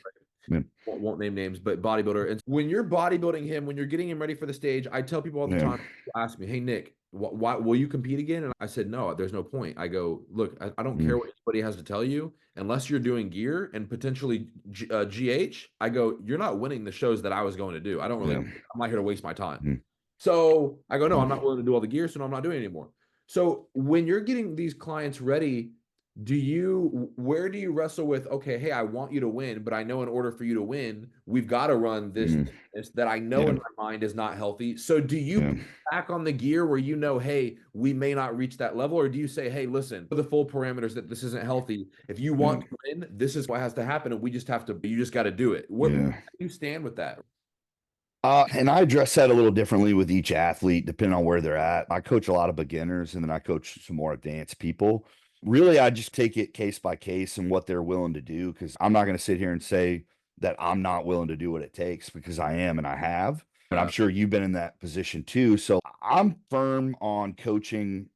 Yeah. Won't name names, but bodybuilder. And when you're bodybuilding him, when you're getting him ready for the stage, I tell people all the Yeah. time, ask me, "Hey Nick, why will you compete again?" And I said, "No, there's no point." I go, "Look, I don't care Mm. what anybody has to tell you, unless you're doing gear and potentially GH." I go, "You're not winning the shows that I was going to do. I don't really. Yeah. I'm not here to waste my time." Mm. So I go, "No, I'm not Mm. willing to do all the gear, so no, I'm not doing it anymore." So when you're getting these clients ready, where do you wrestle with, okay, hey, I want you to win, but I know in order for you to win, we've got to run Mm. this that I know Yeah. in my mind is not healthy. So do you Yeah. pull back on the gear where hey, we may not reach that level, or do you say, hey, listen, the full parameters that this isn't healthy. If you Yeah. want to win, this is what has to happen, and you just got to do it. Where Yeah. do you stand with that? And I address that a little differently with each athlete, depending on where they're at. I coach a lot of beginners and then I coach some more advanced people. Really, I just take it case by case and what they're willing to do because I'm not going to sit here and say that I'm not willing to do what it takes because I am and I have. And I'm Uh, sure you've been in that position too. So I'm firm on coaching.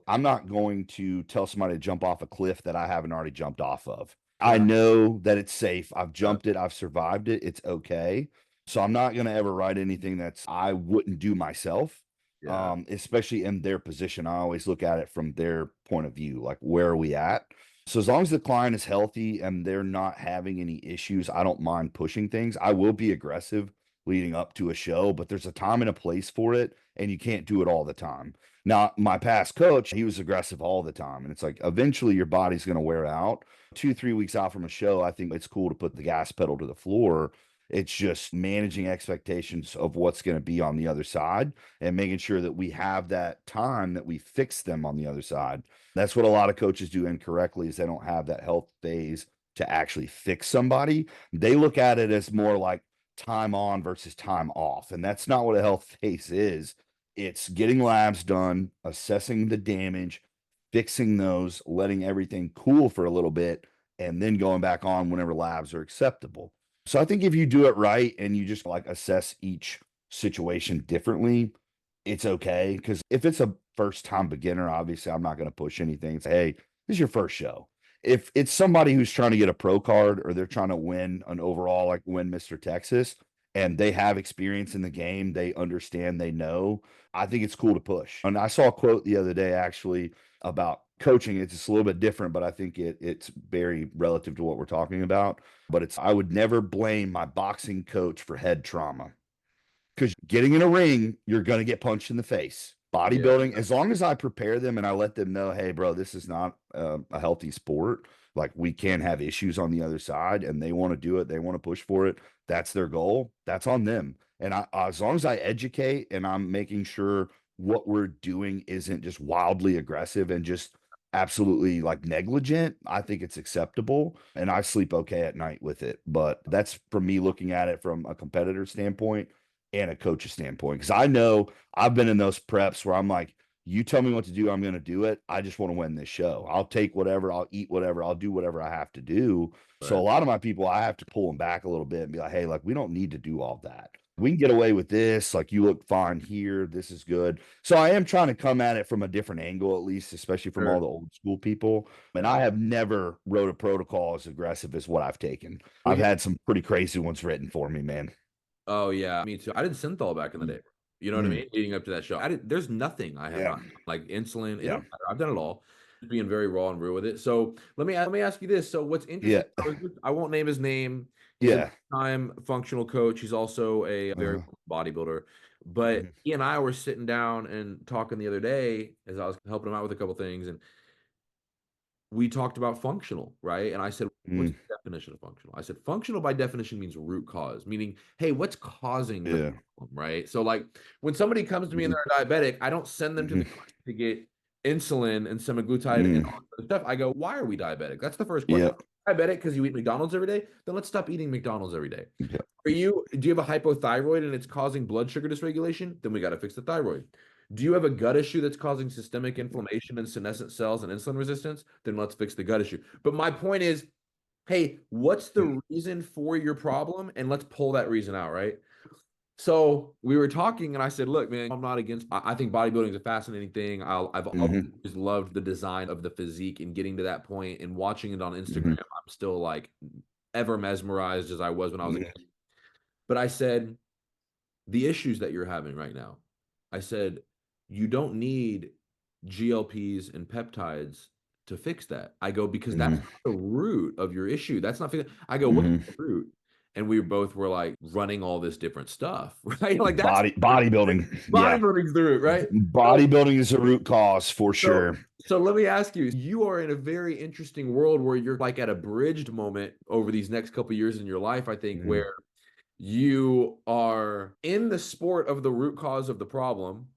I'm not going to tell somebody to jump off a cliff that I haven't already jumped off of. I right. know that it's safe. I've Uh, jumped it, I've survived it. It's okay. So I'm not going to ever write anything that's I wouldn't do myself, yeah. especially in their position. I always look at it from their point of view, like where are we at? So as long as the client is healthy and they're not having any issues, I don't mind pushing things. I will be aggressive leading up to a show, but there's a time and a place for it, and you can't do it all the time. Now, my past coach, he was aggressive all the time, and it's like eventually your body's going to wear out. 2, 3 weeks out from a show, I think it's cool to put the gas pedal to the floor. It's just managing expectations of what's going to be on the other side and making sure that we have that time that we fix them on the other side. That's what a lot of coaches do incorrectly is they don't have that health phase to actually fix somebody. They look at it as more like time on versus time off. And that's not what a health phase is. It's getting labs done, assessing the damage, fixing those, letting everything cool for a little bit, and then going back on whenever labs are acceptable. So I think if you do it right and you just like assess each situation differently, it's okay. Because if it's a first time beginner, obviously I'm not going to push anything. Say, hey, this is your first show. If it's somebody who's trying to get a pro card or they're trying to win an overall, like win Mr. Texas, and they have experience in the game, they understand, they know, I think it's cool to push. And I saw a quote the other day actually about coaching. It's just a little bit different, but I think it's very relative to what we're talking about. But it's I would never blame my boxing coach for head trauma because getting in a ring, you're going to get punched in the face. Yeah. Bodybuilding, as long as I prepare them and I let them know, hey, bro, this is not a healthy sport. Like we can have issues on the other side, and they want to do it, they want to push for it. That's their goal. That's on them. And as long as I educate and I'm making sure what we're doing isn't just wildly aggressive and just absolutely like negligent, I think it's acceptable. And I sleep okay at night with it. But that's from me looking at it from a competitor standpoint and a coach's standpoint. Cause I know I've been in those preps where I'm like, you tell me what to do, I'm going to do it. I just want to win this show. I'll take whatever, I'll eat whatever, I'll do whatever I have to do. So a Right. lot of my people, I have to pull them back a little bit and be like, hey, like, we don't need to do all that. We can get away with this. Like, you look fine here. This is good. So I am trying to come at it from a different angle, at least, especially from all Sure. the old school people. And Yeah. I have never wrote a protocol as aggressive as what I've taken. Well, I've had some pretty crazy ones written for me, man. oh yeah, me too. I did synthol back in the Mm, day. You know what I mm, mean? Leading up to that show, there's nothing I have yeah. not like insulin. It Yeah. don't matter. I've done it all. Being very raw and real with it. So let me ask you this. So what's Yeah. interesting? I won't name his name. He's a Yeah. big-time functional coach. He's also a very Uh, bodybuilder. But mhm, he and I were sitting down and talking the other day as I was helping him out with a couple things, and we talked about functional, right? And I said, what's mm, the definition of functional? I said, functional by definition means root cause, meaning, hey, what's causing the yeah. problem, right? So, like, when somebody comes to me and Mhm, they're diabetic, I don't send them to the mhm, clinic to get insulin and semaglutide and mm, all this stuff. I go, why are we diabetic? That's the first yeah. question. Diabetic because you eat McDonald's every day? Then let's stop eating McDonald's every day. Yeah. Do you have a hypothyroid and it's causing blood sugar dysregulation? Then we got to fix the thyroid. Do you have a gut issue that's causing systemic inflammation and senescent cells and insulin resistance? Then let's fix the gut issue. But my point is, hey, what's Mm, the reason for your problem? And let's pull that reason out, right? So we were talking, and I said, "Look, man, I'm not against. I think bodybuilding is a fascinating thing. I've mhm, always loved the design of the physique and getting to that point and watching it on Instagram. mhm, I'm still like ever mesmerized as I was when I was a mhm, kid. But I said, the issues that you're having right now, I said, you don't need GLPs and peptides to fix that. I go, because that's mhm, not the root of your issue. That's not, I go, what's mhm. the root? And we both were like running all this different stuff, right? Like that's Bodybuilding. Yeah. bodybuilding's the root, right? So, Bodybuilding is a root cause for so, sure. so let me ask you, you are in a very interesting world where you're like at a bridged moment over these next couple of years in your life, I think, Mhm, where you are in the sport of the root cause of the problem,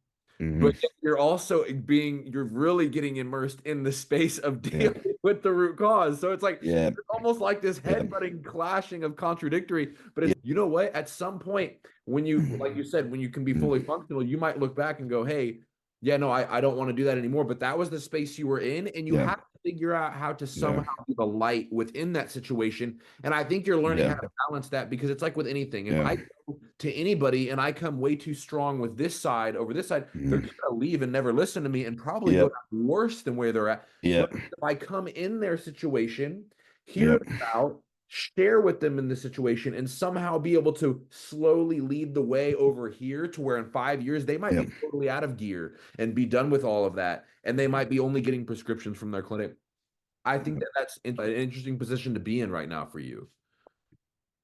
but mhm, you're really getting immersed in the space of yeah. dealing with the root cause. So it's like Yeah. it's almost like this Yeah. head-butting clashing of contradictory. But Yeah. it's, you know what? At some point, when you, like you said, when you can be Mhm, fully functional, you might look back and go, hey, yeah, no, I don't want to do that anymore. But that was the space you were in, and you yeah. have to figure out how to Yeah. somehow be the light within that situation. And I think you're learning how Yeah. to balance that, because it's like with anything. If Yeah. I go to anybody and I come way too strong with this side over this side, they're Mhm, just gonna leave and never listen to me and probably go yep. down worse than where they're at. But Yep. if I come in their situation, hear Yep. them out, share with them in the situation, and somehow be able to slowly lead the way over here to where in 5 years they might Yep. be totally out of gear and be done with all of that. And they might be only getting prescriptions from their clinic. I think that that's an interesting position to be in right now for you.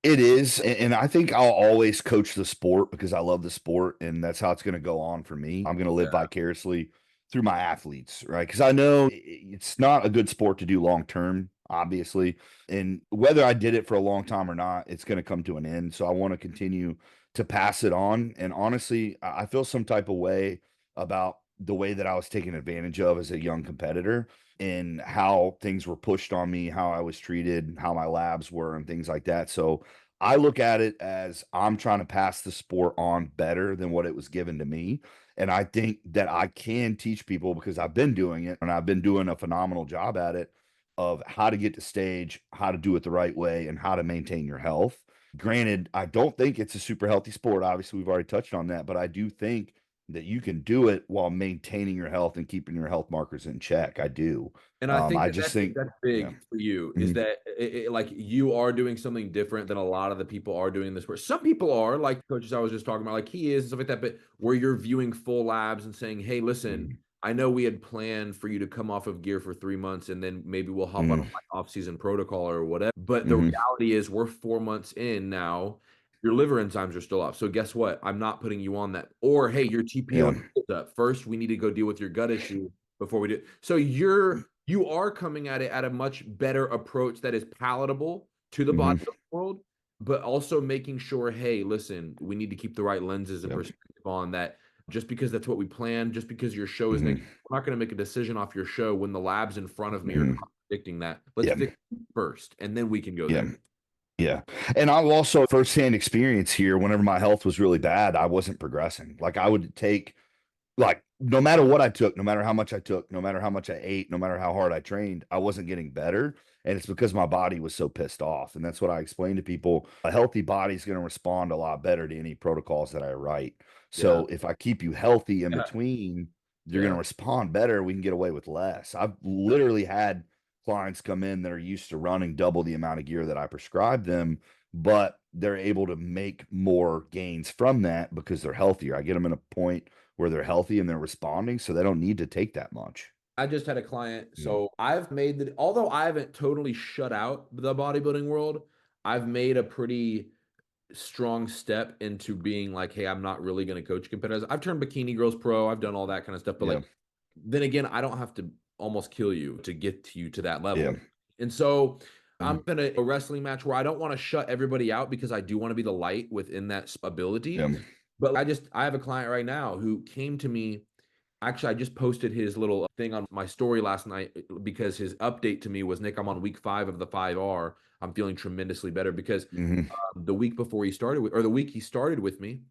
It is, and I think I'll always coach the sport because I love the sport, and that's how it's gonna go on for me. I'm gonna live Yeah. vicariously through my athletes, right? Because I know it's not a good sport to do long term, obviously, and whether I did it for a long time or not, it's gonna come to an end. So I want to continue to pass it on. And honestly, I feel some type of way about the way that I was taken advantage of as a young competitor and how things were pushed on me, how I was treated, how my labs were, and things like that. So I look at it as I'm trying to pass the sport on better than what it was given to me. And I think that I can teach people because I've been doing it and I've been doing a phenomenal job at it of how to get to stage, how to do it the right way, and how to maintain your health. Granted, I don't think it's a super healthy sport. Obviously, we've already touched on that, but I do think that you can do it while maintaining your health and keeping your health markers in check. I do. And I think I that just think, that's yeah. big for you, is Mhm, that like you are doing something different than a lot of the people are doing this. Where some people are like coaches I was just talking about, like he is and stuff like that, but where you're viewing full labs and saying, "Hey, listen, mhm, I know we had planned for you to come off of gear for 3 months, and then maybe we'll hop on mhm, a off-season protocol or whatever." But the mhm, reality is, we're 4 months in now. Your liver enzymes are still off. So guess what? I'm not putting you on that. Or hey, your TPO yeah, is up. First, we need to go deal with your gut issue before we do. So you are coming at it at a much better approach that is palatable to the mhm, bodybuilding world, but also making sure, hey, listen, we need to keep the right lenses and yep, perspective on that. just because that's what we planned, just because your show is next. We're not going to make a decision off your show when the labs in front of me are contradicting that. Let's Yeah. fix it first, and then we can go Yeah. there. Yeah. And I've also firsthand experience here. Whenever my health was really bad, I wasn't progressing. Like I would take, like, no matter what I took, no matter how much I took, no matter how much I ate, no matter how hard I trained, I wasn't getting better. And it's because my body was so pissed off. And that's what I explain to people. A healthy body is going to respond a lot better to any protocols that I write. Yeah. So if I keep you healthy in Yeah. between, you're going Yeah. to respond better. We can get away with less. I've literally had clients come in that are used to running double the amount of gear that I prescribe them, but they're able to make more gains from that because they're healthier. I get them in a point where they're healthy and they're responding, so they don't need to take that much. I just had a client. Yeah. So I've made the, although I haven't totally shut out the bodybuilding world, I've made a pretty strong step into being like, hey, I'm not really going to coach competitors. I've turned bikini girls pro. I've done all that kind of stuff. But Yeah. like, then again, I don't have to almost kill you to get to you to that level. Yeah. And so I'm Mm. in a wrestling match where I don't want to shut everybody out because I do want to be the light within that ability. Yeah. But I have a client right now who came to me. Actually, I just posted his little thing on my story last night because his update to me was, Nick, I'm on week 5 of the 5R. I'm feeling tremendously better because Mm-hmm. the week before he started with, or the week he started with me,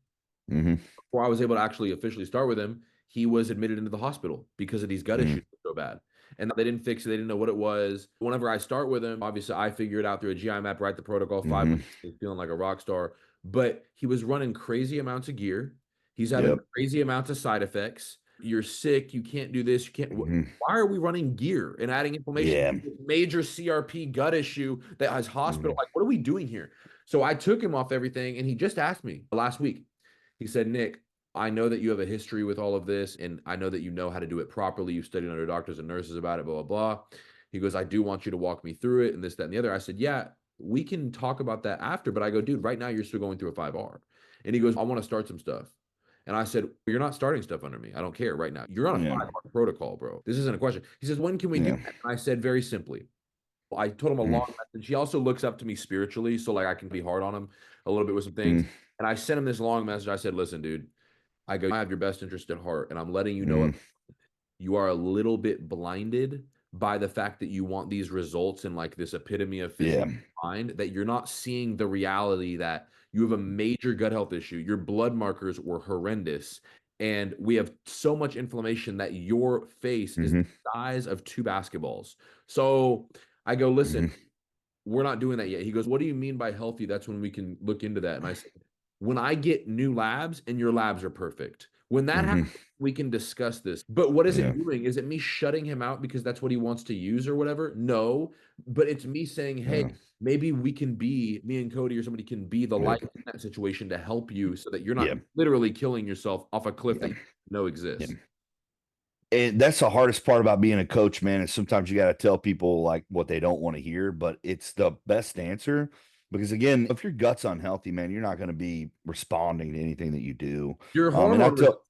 Mm-hmm. before I was able to actually officially start with him, he was admitted into the hospital because of these gut Mm-hmm. issues so bad. And they didn't fix it. They didn't know what it was. Whenever I start with him, obviously I figure it out through a GI map, write the protocol, 5 weeks, he's feeling like a rock star. But he was running crazy amounts of gear. He's having Yep. crazy amounts of side effects. You're sick. You can't do this. You can't. Mm-hmm. Why are we running gear and adding inflammation? Yeah. Major CRP gut issue that has hospital. Mm-hmm. Like, what are we doing here? So I took him off everything, and he just asked me last week. He said, Nick, I know that you have a history with all of this, and I know that you know how to do it properly. You've studied under doctors and nurses about it, blah, blah, blah. He goes, I do want you to walk me through it and this, that, and the other. I said, yeah, we can talk about that after. But I go, dude, right now you're still going through a 5R. And he goes, I want to start some stuff. And I said, you're not starting stuff under me. I don't care right now. You're on a Yeah. 5R protocol, bro. This isn't a question. He says, when can we do Yeah. that? And I said, very simply. I told him a long message. He also looks up to me spiritually, so like I can be hard on him a little bit with some things. Mm-hmm. And I sent him this long message. I said, listen, dude, I go, I have your best interest at heart, and I'm letting you know you are a little bit blinded by the fact that you want these results and like this epitome of physical mind, that you're not seeing the reality that you have a major gut health issue. Your blood markers were horrendous, and we have so much inflammation that your face is the size of 2 basketballs. So I go, listen, we're not doing that yet. He goes, what do you mean by healthy? That's when we can look into that. And I said, when I get new labs and your labs are perfect, when that happens, we can discuss this. But what is it doing? Is it me shutting him out because that's what he wants to use or whatever? No, but it's me saying, hey, maybe we can be, me and Cody or somebody can be the light in that situation to help you so that you're not literally killing yourself off a cliff that you know exists. And that's the hardest part about being a coach, man. Is sometimes you got to tell people like what they don't want to hear, but it's the best answer. Because again, if your gut's unhealthy, man, you're not going to be responding to anything that you do. Your And I hormone tell,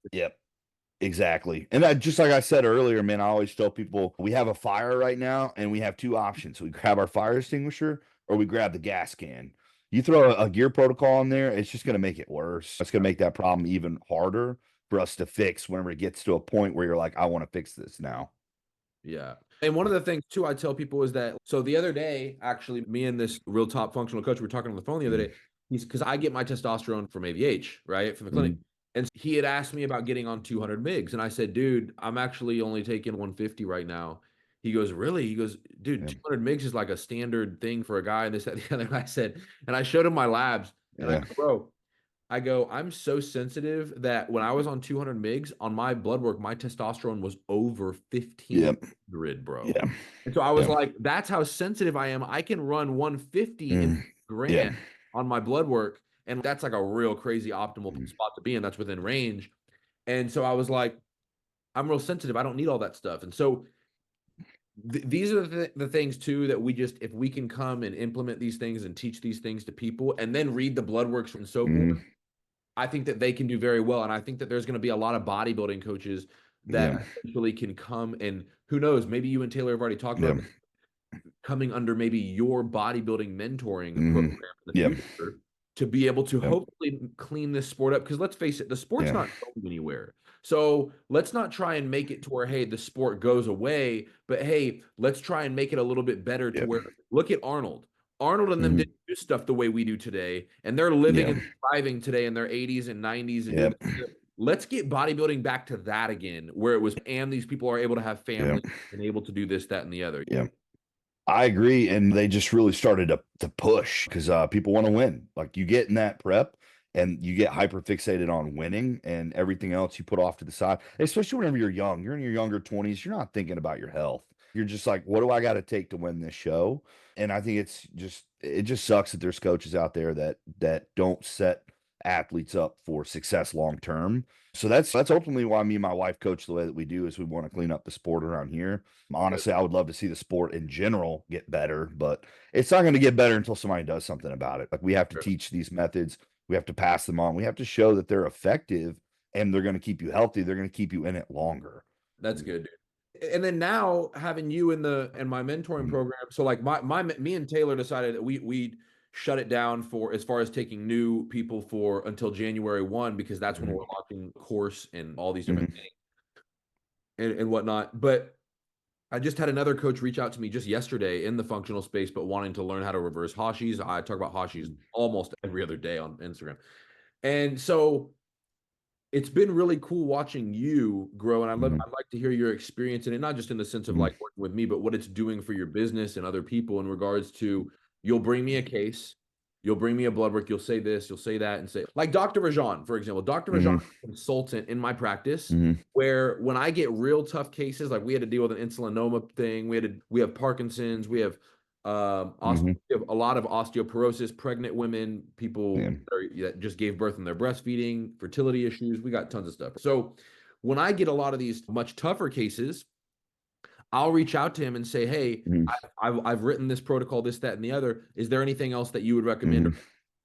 exactly. And I, just like I said earlier, man, I always tell people we have a fire right now and we have 2 options. We grab our fire extinguisher or we grab the gas can. You throw a gear protocol in there, it's just going to make it worse. It's going to make that problem even harder for us to fix whenever it gets to a point where you're like, I want to fix this now. Yeah. And one of the things too, I tell people is that, so the other day, actually, me and this real top functional coach were talking on the phone the other day. He's because I get my testosterone from AVH, right? From the clinic. And he had asked me about getting on 200 mgs. And I said, dude, I'm actually only taking 150 right now. He goes, really? He goes, dude, 200 mgs is like a standard thing for a guy. And this, that, the other. And I said, and I showed him my labs. And I go, bro, I'm so sensitive that when I was on 200 mgs on my blood work, my testosterone was over 1500, bro. And so I was like, that's how sensitive I am. I can run 150 in grand on my blood work. And that's like a real crazy optimal spot to be in. That's within range. And so I was like, I'm real sensitive. I don't need all that stuff. And so these are the things too that we just, if we can come and implement these things and teach these things to people and then read the blood works and so forth, I think that they can do very well. And I think that there's going to be a lot of bodybuilding coaches that actually can come and who knows, maybe you and Taylor have already talked about coming under maybe your bodybuilding mentoring program in the future to be able to Yep. hopefully clean this sport up. Because let's face it, the sport's Yeah. not going anywhere. So let's not try and make it to where, hey, the sport goes away, but hey, let's try and make it a little bit better to Yep. where, look at Arnold. Arnold and them Mhm. didn't do stuff the way we do today, and they're living Yeah. and thriving today in their 80s and 90s and doing Yep. this. Let's get bodybuilding back to that again, where it was, and these people are able to have Yep. families and able to do this, that, and the other. Yep. I agree, and they just really started to push because people want to win. Like you get in that prep, and you get hyper fixated on winning, and everything else you put off to the side. Especially whenever you're young, you're in your younger 20s. You're not thinking about your health. You're just like, what do I got to take to win this show? And I think it just sucks that there's coaches out there that don't set athletes up for success long term. So that's ultimately why me and my wife coach the way that we do, is we want to clean up the sport around here. Honestly, I would love to see the sport in general get better, but it's not going to get better until somebody does something about it. Like we have to teach these methods, we have to pass them on, we have to show that they're effective and they're going to keep you healthy, they're going to keep you in it longer. That's good, dude. And then now having you in my mentoring Mhm. program, so like me and Taylor decided that we shut it down for as far as taking new people for until January 1, because that's when Mhm. we're launching course and all these different Mhm. things and whatnot. But I just had another coach reach out to me just yesterday in the functional space, but wanting to learn how to reverse Hashis. I talk about Hashis almost every other day on Instagram. And so it's been really cool watching you grow. And Mhm. I'd like to hear your experience in it, not just in the sense of Mhm. like working with me, but what it's doing for your business and other people in regards to, you'll bring me a case, you'll bring me a blood work, you'll say this, you'll say that, and say, like Dr. Rajan, for example. Dr. Rajan Mhm. is a consultant in my practice, Mhm. where when I get real tough cases, like we had to deal with an insulinoma thing, we have Parkinson's, Mhm. we have a lot of osteoporosis, pregnant women, Yeah. people that just gave birth and they're breastfeeding, fertility issues. We got tons of stuff. So when I get a lot of these much tougher cases, I'll reach out to him and say, "Hey, Mhm. I've written this protocol, this, that, and the other. Is there anything else that you would recommend?" Mhm.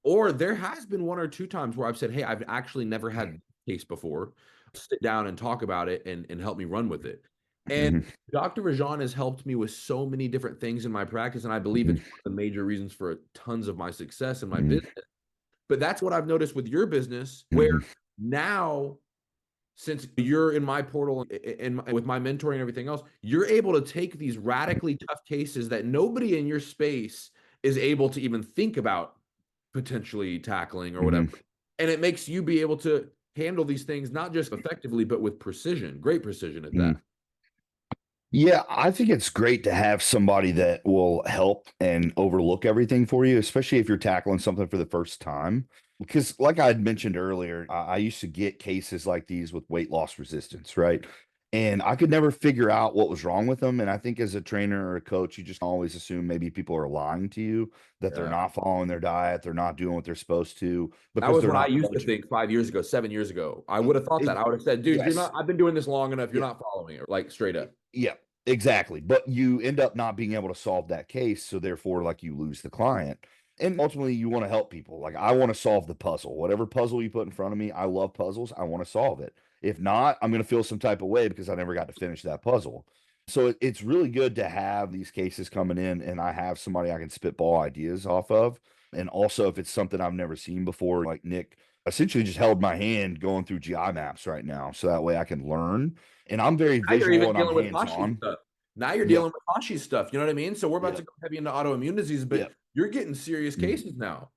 Or there has been one or two times where I've said, "Hey, I've actually never had this case before. Sit down and talk about it and help me run with it." And Mhm. Dr. Rajan has helped me with so many different things in my practice, and I believe it's Mhm. one of the major reasons for tons of my success in my Mhm. business. But that's what I've noticed with your business, where Mhm. now, since you're in my portal and with my mentoring and everything else, you're able to take these radically tough cases that nobody in your space is able to even think about potentially tackling or whatever. Mhm. And it makes you be able to handle these things not just effectively, but with precision, great precision at that. Mhm. Yeah, I think it's great to have somebody that will help and overlook everything for you, especially if you're tackling something for the first time. Because, like I had mentioned earlier, I used to get cases like these with weight loss resistance, right? And I could never figure out what was wrong with them. And I think as a trainer or a coach, you just always assume maybe people are lying to you, that they're Yeah. not following their diet, they're not doing what they're supposed to That because was they're what I not used to coaching. think 5 years ago, 7 years ago. I would have thought that. I would have said, dude, Yes. I've been doing this long enough. You're Yeah. not following it, like straight up. Yeah, exactly. But you end up not being able to solve that case. So therefore, like you lose the client. And ultimately, you want to help people. Like, I want to solve the puzzle. Whatever puzzle you put in front of me, I love puzzles. I want to solve it. If not, I'm going to feel some type of way because I never got to finish that puzzle. So it's really good to have these cases coming in and I have somebody I can spitball ideas off of. And also, if it's something I've never seen before, like Nick essentially just held my hand going through GI maps right now. So that way I can learn, and I'm very Now you're visual even and I'm dealing with Hashi hands-on. stuff. Now you're Yep, dealing with Hashi stuff. You know what I mean? So we're about to yep, go heavy into autoimmune disease, but yep, you're getting serious mm, cases now.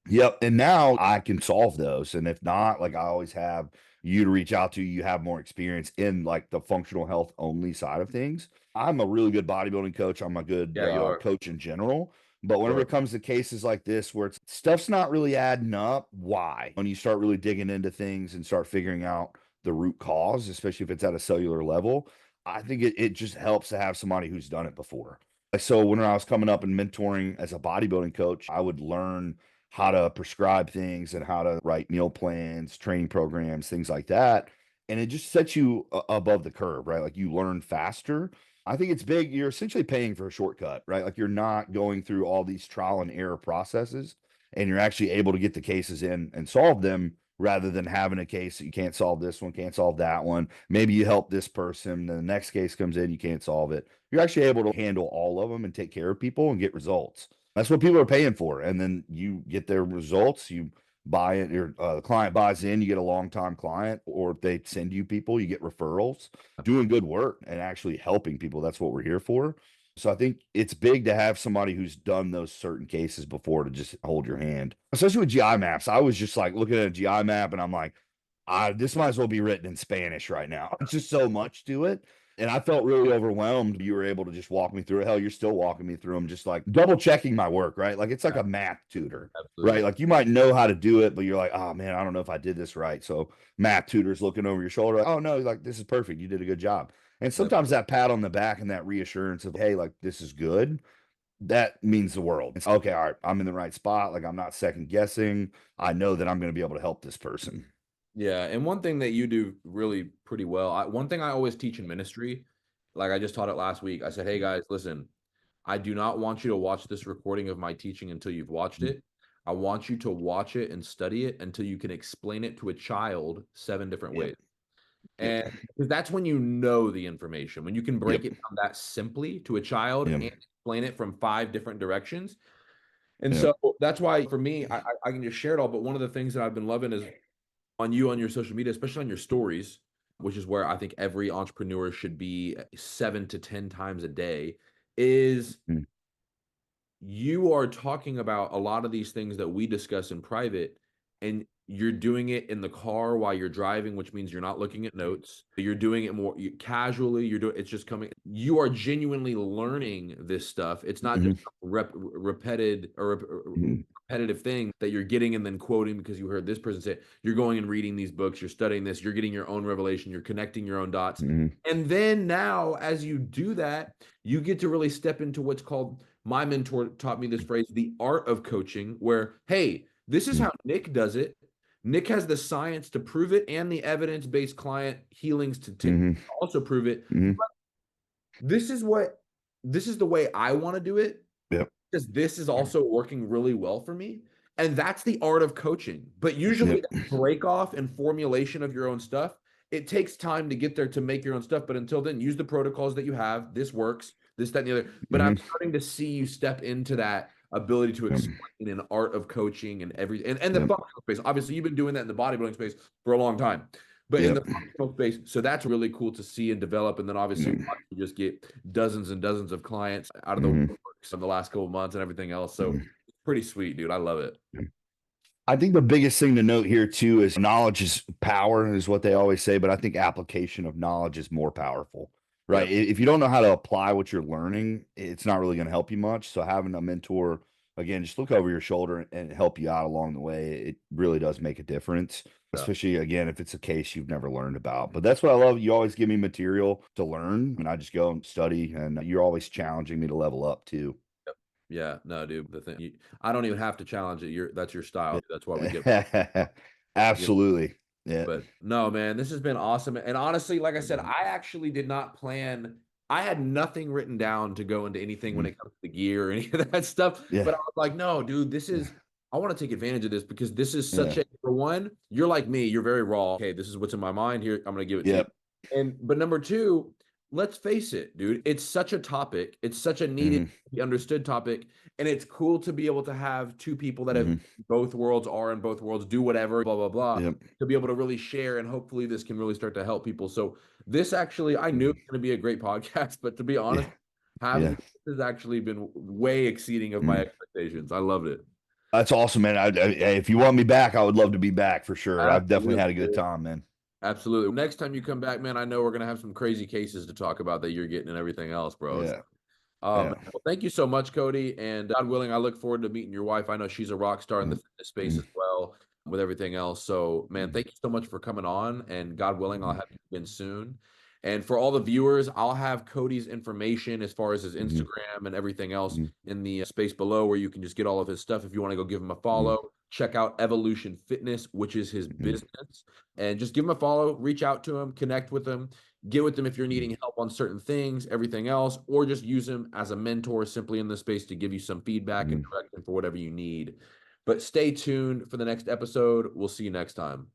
yep. And now I can solve those. And if not, like I always have you to reach out to. You have more experience in like the functional health only side of things. I'm a really good bodybuilding coach. I'm a good Yeah, you are. coach in general. But You whenever it are. comes to cases like this, where stuff's not really adding up, why? When you start really digging into things and start figuring out the root cause, especially if it's at a cellular level, I think it just helps to have somebody who's done it before. Like, so when I was coming up and mentoring as a bodybuilding coach, I would learn how to prescribe things and how to write meal plans, training programs, things like that. And it just sets you above the curve, right? Like you learn faster. I think it's big. You're essentially paying for a shortcut, right? Like you're not going through all these trial and error processes and you're actually able to get the cases in and solve them rather than having a case that you can't solve this one, can't solve that one. Maybe you help this person, then the next case comes in, you can't solve it. You're actually able to handle all of them and take care of people and get results. That's what people are paying for. And then you get their results, you buy it, your the client buys in, you get a long time client, or if they send you people, you get referrals, doing good work and actually helping people. That's what we're here for. So I think it's big to have somebody who's done those certain cases before to just hold your hand, especially with GI maps. I was just like looking at a GI map and I'm like, this might as well be written in Spanish right now. It's just so much to it. And I felt really overwhelmed. You were able to just walk me through it. Hell, you're still walking me through them, just like double checking my work, right? Like it's like a math tutor, right? Absolutely. Like you might know how to do it, but you're like, oh man, I don't know if I did this right. So math tutors looking over your shoulder, like, oh no, like this is perfect. You did a good job. And Yep. sometimes that pat on the back and that reassurance of, hey, like this is good, that means the world. It's okay, all right, I'm in the right spot. Like I'm not second guessing. I know that I'm going to be able to help this person. Yeah, and one thing that you do really pretty well, one thing I always teach in ministry, like I just taught it last week. I said, "Hey guys, listen, I do not want you to watch this recording of my teaching until you've watched it. I want you to watch it and study it until you can explain it to a child 7 different Yep. ways." Yep. And because that's when you know the information, when you can break Yep. it down that simply to a child Yep. and explain it from 5 different directions. And Yep. so that's why for me, I can just share it all. But one of the things that I've been loving is on you on your social media, especially on your stories, which is where I think every entrepreneur should be 7 to 10 times a day, is Mm. you are talking about a lot of these things that we discuss in private, and you're doing it in the car while you're driving, which means you're not looking at notes. You're doing it more casually. You're doing it's just coming. You are genuinely learning this stuff. It's not just Mhm. repeated or Mhm. repetitive thing that you're getting and then quoting because you heard this person say it. You're going and reading these books. You're studying this. You're getting your own revelation. You're connecting your own dots. Mhm. And then now, as you do that, you get to really step into what's called my mentor taught me this phrase, the art of coaching, where, hey, this is Mhm. how Nick does it. Nick has the science to prove it and the evidence-based client healings to Mhm. also prove it. Mhm. This is what this is the way I want to do it Yep. because this is also working really well for me. And that's the art of coaching. But usually Yep. that break off and formulation of your own stuff, it takes time to get there to make your own stuff. But until then, use the protocols that you have. This works, this, that, and the other. But I'm Mhm. starting to see you step into that ability to Yep. explain an art of coaching and and the Yep. functional space. Obviously, you've been doing that in the bodybuilding space for a long time. But in the Yep. functional space, so that's really cool to see and develop. And then obviously Yep. you just get dozens and dozens of clients out of the Mhm. works in the last couple of months and everything else. So Mhm. it's pretty sweet, dude. I love it. I think the biggest thing to note here too is knowledge is power, is what they always say, but I think application of knowledge is more powerful, right? Yep. If you don't know how to apply what you're learning, it's not really going to help you much. So having a mentor, again, just look over your shoulder and help you out along the way, it really does make a difference, Yeah. especially again, if it's a case you've never learned about. But that's what I love. You always give me material to learn, and I just go and study, and you're always challenging me to level up too. Yep. Yeah. No, dude. I don't even have to challenge it. That's your style. That's why we get. Absolutely. Yeah. But no, man, this has been awesome. And honestly, like I said, Mhm. I actually did not plan. I had nothing written down to go into anything when Mhm. it comes to gear or any of that stuff. Yeah. But I was like, no, dude, Yeah. I want to take advantage of this because this is such Yeah. a, for one, you're like me, you're very raw. Okay, this is what's in my mind here. I'm going to give it to you. Yep. But number two, let's face it, dude, it's such a topic. It's such a needed, Mhm. understood topic. And it's cool to be able to have two people that have Mhm. both worlds are in both worlds, do whatever, blah, blah, blah, Yep. to be able to really share. And hopefully this can really start to help people. So this actually, I knew it Mhm. was going to be a great podcast, but to be Yeah. honest, having Yeah. this has actually been way exceeding of my Mhm. expectations. I loved it. That's awesome, man. If you want me back, I would love to be back for sure. I've definitely had a good Absolutely. time, man. Absolutely. Next time you come back, man, I know we're gonna have some crazy cases to talk about that you're getting and everything else, bro. Yeah. Man. Yeah. Well, thank you so much, Cody. And God willing, I look forward to meeting your wife. I know she's a rock star in the Mhm. fitness space Mhm. as well with everything else. So, man, Mhm. thank you so much for coming on. And God willing, I'll Mhm. have you again soon. And for all the viewers, I'll have Cody's information as far as his Mhm. Instagram and everything else Mhm. in the space below where you can just get all of his stuff. If you want to go give him a follow, check out Evolution Fitness, which is his Mhm. business, and just give him a follow, reach out to him, connect with him. Get with them if you're Mhm. needing help on certain things, everything else, or just use them as a mentor simply in the space to give you some feedback and Mhm. direction for whatever you need. But stay tuned for the next episode. We'll see you next time.